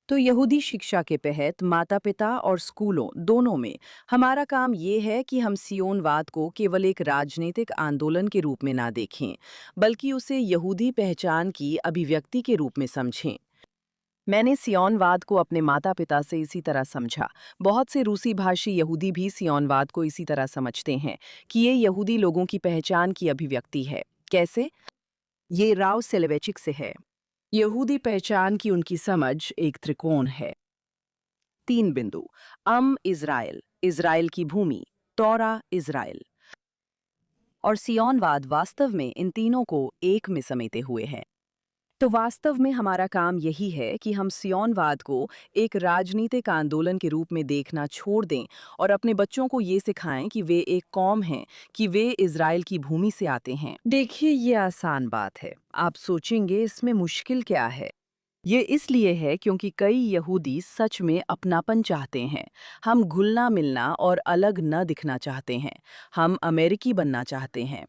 तो यहूदी शिक्षा के तहत माता पिता और स्कूलों दोनों में हमारा काम ये है कि हम सियोनवाद को केवल एक राजनीतिक आंदोलन के रूप में ना देखें, बल्कि उसे यहूदी पहचान की अभिव्यक्ति के रूप में समझें। मैंने सियोनवाद को अपने माता पिता से इसी तरह समझा। बहुत से रूसी भाषी यहूदी भी सियोनवाद को इसी तरह समझते हैं कि ये यहूदी लोगों की पहचान की अभिव्यक्ति है। कैसे? ये राव सेलेवेचिक से है। यहूदी पहचान की उनकी समझ एक त्रिकोण है। 3 बिंदु: इज़राइल, इज़राइल की भूमि, तौरा इज़राइल। और सियोनवाद वास्तव में इन तीनों को एक में समेटे हुए है। तो वास्तव में हमारा काम यही है कि हम सियोनवाद को एक राजनीतिक आंदोलन के रूप में देखना छोड़ दें और अपने बच्चों को ये सिखाएं कि वे एक कौम हैं, कि वे इज़राइल की भूमि से आते हैं। देखिए, ये आसान बात है। आप सोचेंगे इसमें मुश्किल क्या है? ये इसलिए है क्योंकि कई यहूदी सच में अपनापन चाहते हैं। हम घुलना मिलना और अलग न दिखना चाहते हैं। हम अमेरिकी बनना चाहते हैं।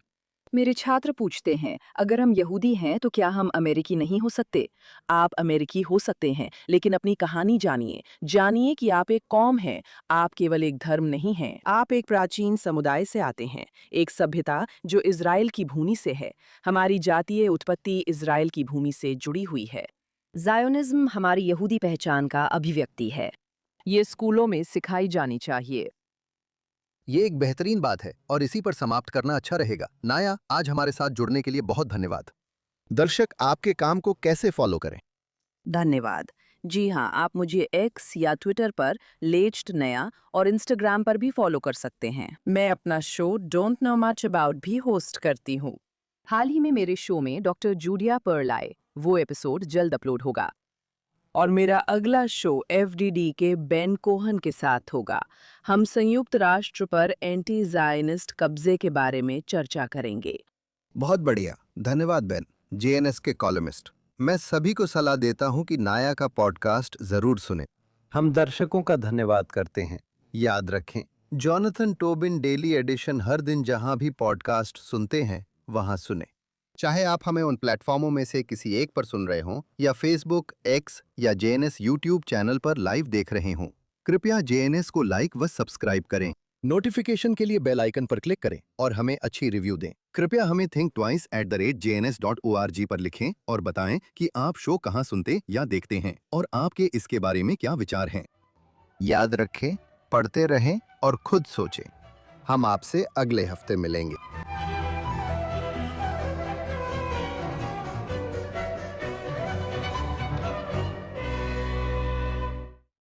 मेरे छात्र पूछते हैं, अगर हम यहूदी हैं तो क्या हम अमेरिकी नहीं हो सकते? आप अमेरिकी हो सकते हैं, लेकिन अपनी कहानी जानिए। जानिए कि आप एक कौम हैं। आप केवल एक धर्म नहीं हैं। आप एक प्राचीन समुदाय से आते हैं, एक सभ्यता जो इज़राइल की भूमि से है। हमारी जातीय उत्पत्ति इज़राइल की भूमि से जुड़ी हुई है। ज़ायोनिज़्म हमारी यहूदी पहचान का अभिव्यक्ति है। ये स्कूलों में सिखाई जानी चाहिए। ये एक बेहतरीन बात है और इसी पर समाप्त करना अच्छा रहेगा। नाया, आज हमारे साथ जुड़ने के लिए बहुत धन्यवाद। दर्शक आपके काम को कैसे फॉलो करें? धन्यवाद। जी हाँ, आप मुझे एक्स या ट्विटर पर लेज्ड नया और इंस्टाग्राम पर भी फॉलो कर सकते हैं। मैं अपना show don't know much about भी होस्ट करती हूँ। हाल ही में मेरे शो में डॉक्टर जूलिया पर्ल आए। वो एपिसोड जल्द अपलोड होगा। और मेरा अगला शो एफडीडी के बेन कोहन के साथ होगा। हम संयुक्त राष्ट्र पर एंटी ज़ायनिस्ट कब्जे के बारे में चर्चा करेंगे। बहुत बढ़िया, धन्यवाद बेन, जेएनएस के कॉलमिस्ट। मैं सभी को सलाह देता हूं कि नाया का पॉडकास्ट जरूर सुने। हम दर्शकों का धन्यवाद करते हैं। याद रखें, जॉनथन टोबिन डेली एडिशन हर दिन जहां भी पॉडकास्ट सुनते हैं वहां सुने। चाहे आप हमें उन प्लेटफॉर्मों में से किसी एक पर सुन रहे हों या फेसबुक, एक्स या जेएनएस यूट्यूब चैनल पर लाइव देख रहे हों, कृपया जेएनएस को लाइक व सब्सक्राइब करें। नोटिफिकेशन के लिए बेल आइकन पर क्लिक करें और हमें अच्छी रिव्यू दें। कृपया हमें thinktwice@jns.org पर लिखें और बताएं कि आप शो कहां सुनते या देखते हैं और आपके इसके बारे में क्या विचार हैं। याद रखें, पढ़ते रहें और खुद सोचें। हम आपसे अगले हफ्ते मिलेंगे।